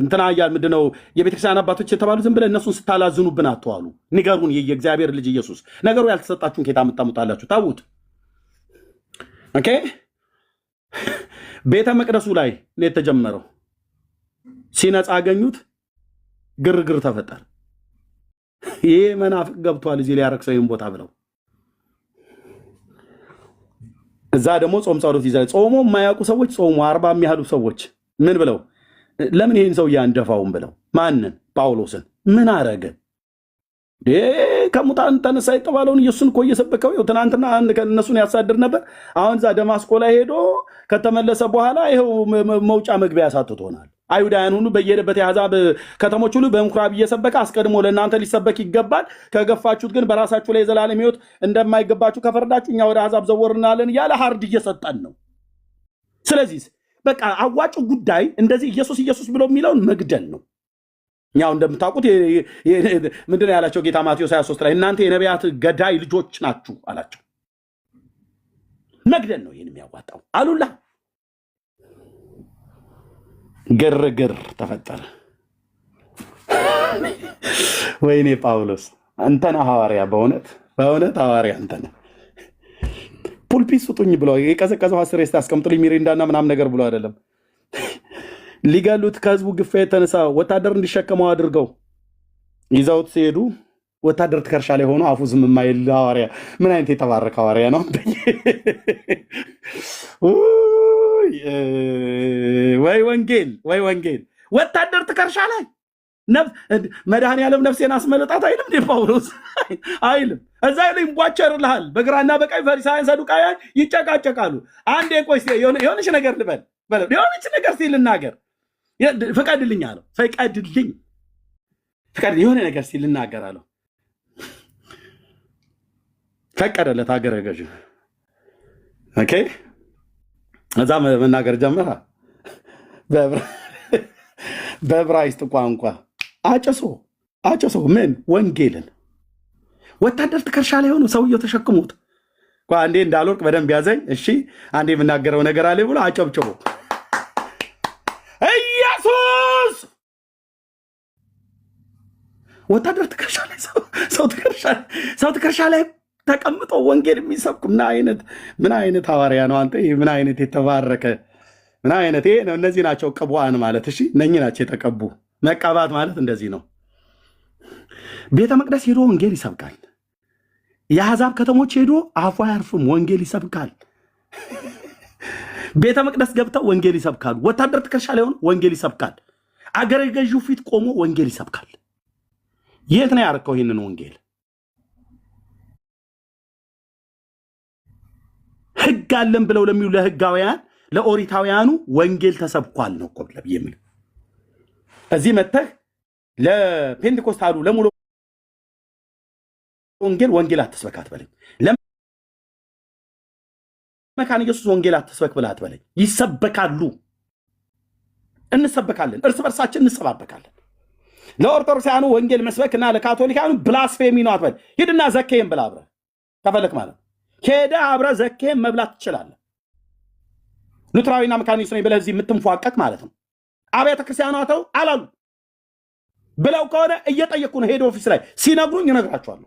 Speaker 3: እንትና እያል ምንድነው የቤተክርስቲያን አባቶች የተባሉ ዝም ብለህ እነሱን ስታላዝኑብን አትዋሉ። ንገሩን። የእግዚአብሔር ልጅ ኢየሱስ ነገሩ ያልተሰጣችሁን ኬታ የምታመጣላችሁ ታውት። ኦኬ ቤተ መቅደሱ ላይ ነው የተጀመረው። ሲነጻ አገኙት። ግርግር ተፈጠረ። ይሄ መናፍቅ ገብቷል እዚህ ሊያረክሰው ይህን ቦታ ብለው እዛ ደግሞ ጾም ጸሎት ይዘ ጾሞ የማያውቁ ሰዎች ጾሙ 40 የሚያህሉ ሰዎች ምን ብለው ለምን ይህን ሰው እያንደፋውን ብለው ማንን? ጳውሎስን። ምን አረገ? ከሙታን ተነሳ የተባለውን ኢየሱስን እኮ እየሰበከው ትናንትና እነሱን ያሳድር ነበር። አሁን እዛ ደማስቆ ላይ ሄዶ ከተመለሰ በኋላ ይኸው መውጫ መግቢያ ያሳትቶናል። አይሁዳውያን ሁሉ በየሄደበት የአሕዛብ ከተሞች ሁሉ በምኩራብ እየሰበከ አስቀድሞ ለእናንተ ሊሰበክ ይገባል፣ ከገፋችሁት ግን በራሳችሁ ላይ የዘላለም ሕይወት እንደማይገባችሁ ከፈረዳችሁ እኛ ወደ አሕዛብ ዘወር እንላለን እያለ ሀርድ እየሰጠን ነው። ስለዚህ በቃ አዋጩ ጉዳይ እንደዚህ ኢየሱስ ብሎ የሚለውን መግደል ነው። ያው እንደምታውቁት ምንድነው ያላቸው ጌታ ማቴዎስ 23 ላይ እናንተ የነቢያት ገዳይ ልጆች ናችሁ አላቸው። መግደል ነው ይህን የሚያዋጣው አሉላ። ግርግር ተፈጠረ። ወይኔ ጳውሎስ አንተና ሐዋርያ፣ በእውነት ሐዋርያ አንተና። ፑልፒት ስጡኝ ብሎ የቀዘቀዘው አስር አስቀምጡልኝ ሚሪንዳና ምናምን ነገር ብሎ አይደለም። ሊገሉት ከህዝቡ ግፋ የተነሳ ወታደር እንዲሸከመው አድርገው ይዘውት ሲሄዱ ወታደር ትከርሻ ላይ ሆኖ አፉ ዝም የማይል ሐዋርያ። ምን አይነት የተባረከ ሐዋርያ ነው! ወይ ወንጌል! ወታደር ትከርሻ ላይ መድኃኔዓለም ነፍሴን አስመለጣት አይልም እንዴ ጳውሎስ? አይልም። እዛ ላይ ይንቧቸርልሃል። በግራና በቀኝ ፈሪሳውያን ሰዱቃውያን ይጨቃጨቃሉ። አንዴ ቆይ የሆነች ነገር ልበል፣ የሆነች ነገር ሲል ልናገር፣ ፍቀድልኝ አለው። ፍቀድልኝ የሆነ ነገር ሲል ልናገር አለው። ፈቀደለት አገረ ገዥ። ኦኬ እዛ መናገር ጀመረ በዕብራይስጥ ቋንቋ አጨሶ ምን ወንጌልን ወታደር ትከሻ ላይ ሆኖ ሰውየው ተሸክሞት አንዴ እንዳልወርቅ በደንብ ያዘኝ። እሺ አንዴ የምናገረው ነገር አለ ብሎ አጨብጭቦ ኢየሱስ ወታደር ትከሻ ላይ ሰው ትከሻ ላይ ተቀምጦ ወንጌል የሚሰብክ ምን አይነት ሐዋርያ ነው አንተ? ምን አይነት የተባረከ ምን አይነት ነው? እነዚህ ናቸው ቅቡዓን ማለት። እሺ እነኚህ ናቸው የተቀቡ። መቀባት ማለት እንደዚህ ነው። ቤተ መቅደስ ሄዶ ወንጌል ይሰብካል። የአሕዛብ ከተሞች ሄዶ አፉ አያርፍም፣ ወንጌል ይሰብካል። ቤተ መቅደስ ገብተው ወንጌል ይሰብካሉ። ወታደር ትከሻ ላይ ሆኖ ወንጌል ይሰብካል። አገረ ገዢው ፊት ቆሞ ወንጌል ይሰብካል። የት ነው ያረከው ይህንን ወንጌል? ሕግ አለን ብለው ለሚሉ ለሕጋውያን ለኦሪታውያኑ ወንጌል ተሰብኳል ነው እኮ ብለህ የሚል እዚህ መተህ ለፔንቴኮስታሉ ለሙሉ ወንጌል አትስበክ አትበለኝ። ለመካነ ኢየሱስ ወንጌል አትስበክ ብለህ አትበለኝ። ይሰበካሉ፣ እንሰበካለን፣ እርስ በርሳችን እንሰባበካለን። ለኦርቶዶክሳውያኑ ወንጌል መስበክና ለካቶሊካውያኑ ብላስፌሚ ነው አትበል። ሂድና ዘኬም ብላ አብረህ ከፈለክ ማለት ሄደህ አብረህ ዘኬም መብላት ትችላለህ። ሉትራዊና መካነ ኢየሱስ ነኝ ብለህ እዚህ የምትንፏቀቅ ማለት ነው። አብያተ ክርስቲያናተው አላሉ ብለው ከሆነ እየጠየቁ ነው። ሄድ ኦፊስ ላይ ሲነግሩኝ እነግራቸዋለሁ።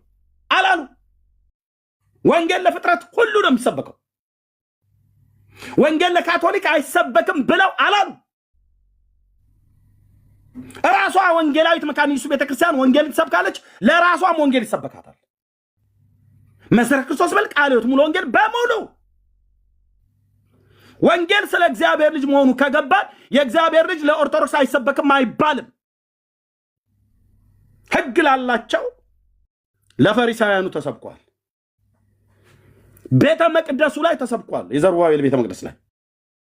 Speaker 3: አላሉ። ወንጌል ለፍጥረት ሁሉ ነው የሚሰበከው። ወንጌል ለካቶሊክ አይሰበክም ብለው አላሉ። ራሷ ወንጌላዊት መካነ ኢየሱስ ቤተክርስቲያን ወንጌል ትሰብካለች፣ ለራሷም ወንጌል ይሰበካታል። መሰረት ክርስቶስ በል ቃለ ሕይወት ሙሉ ወንጌል በሙሉ ወንጌል ስለ እግዚአብሔር ልጅ መሆኑ ከገባን የእግዚአብሔር ልጅ ለኦርቶዶክስ አይሰበክም አይባልም። ሕግ ላላቸው ለፈሪሳውያኑ ተሰብኳል። ቤተ መቅደሱ ላይ ተሰብኳል። የዘሩባቤል ቤተ መቅደስ ላይ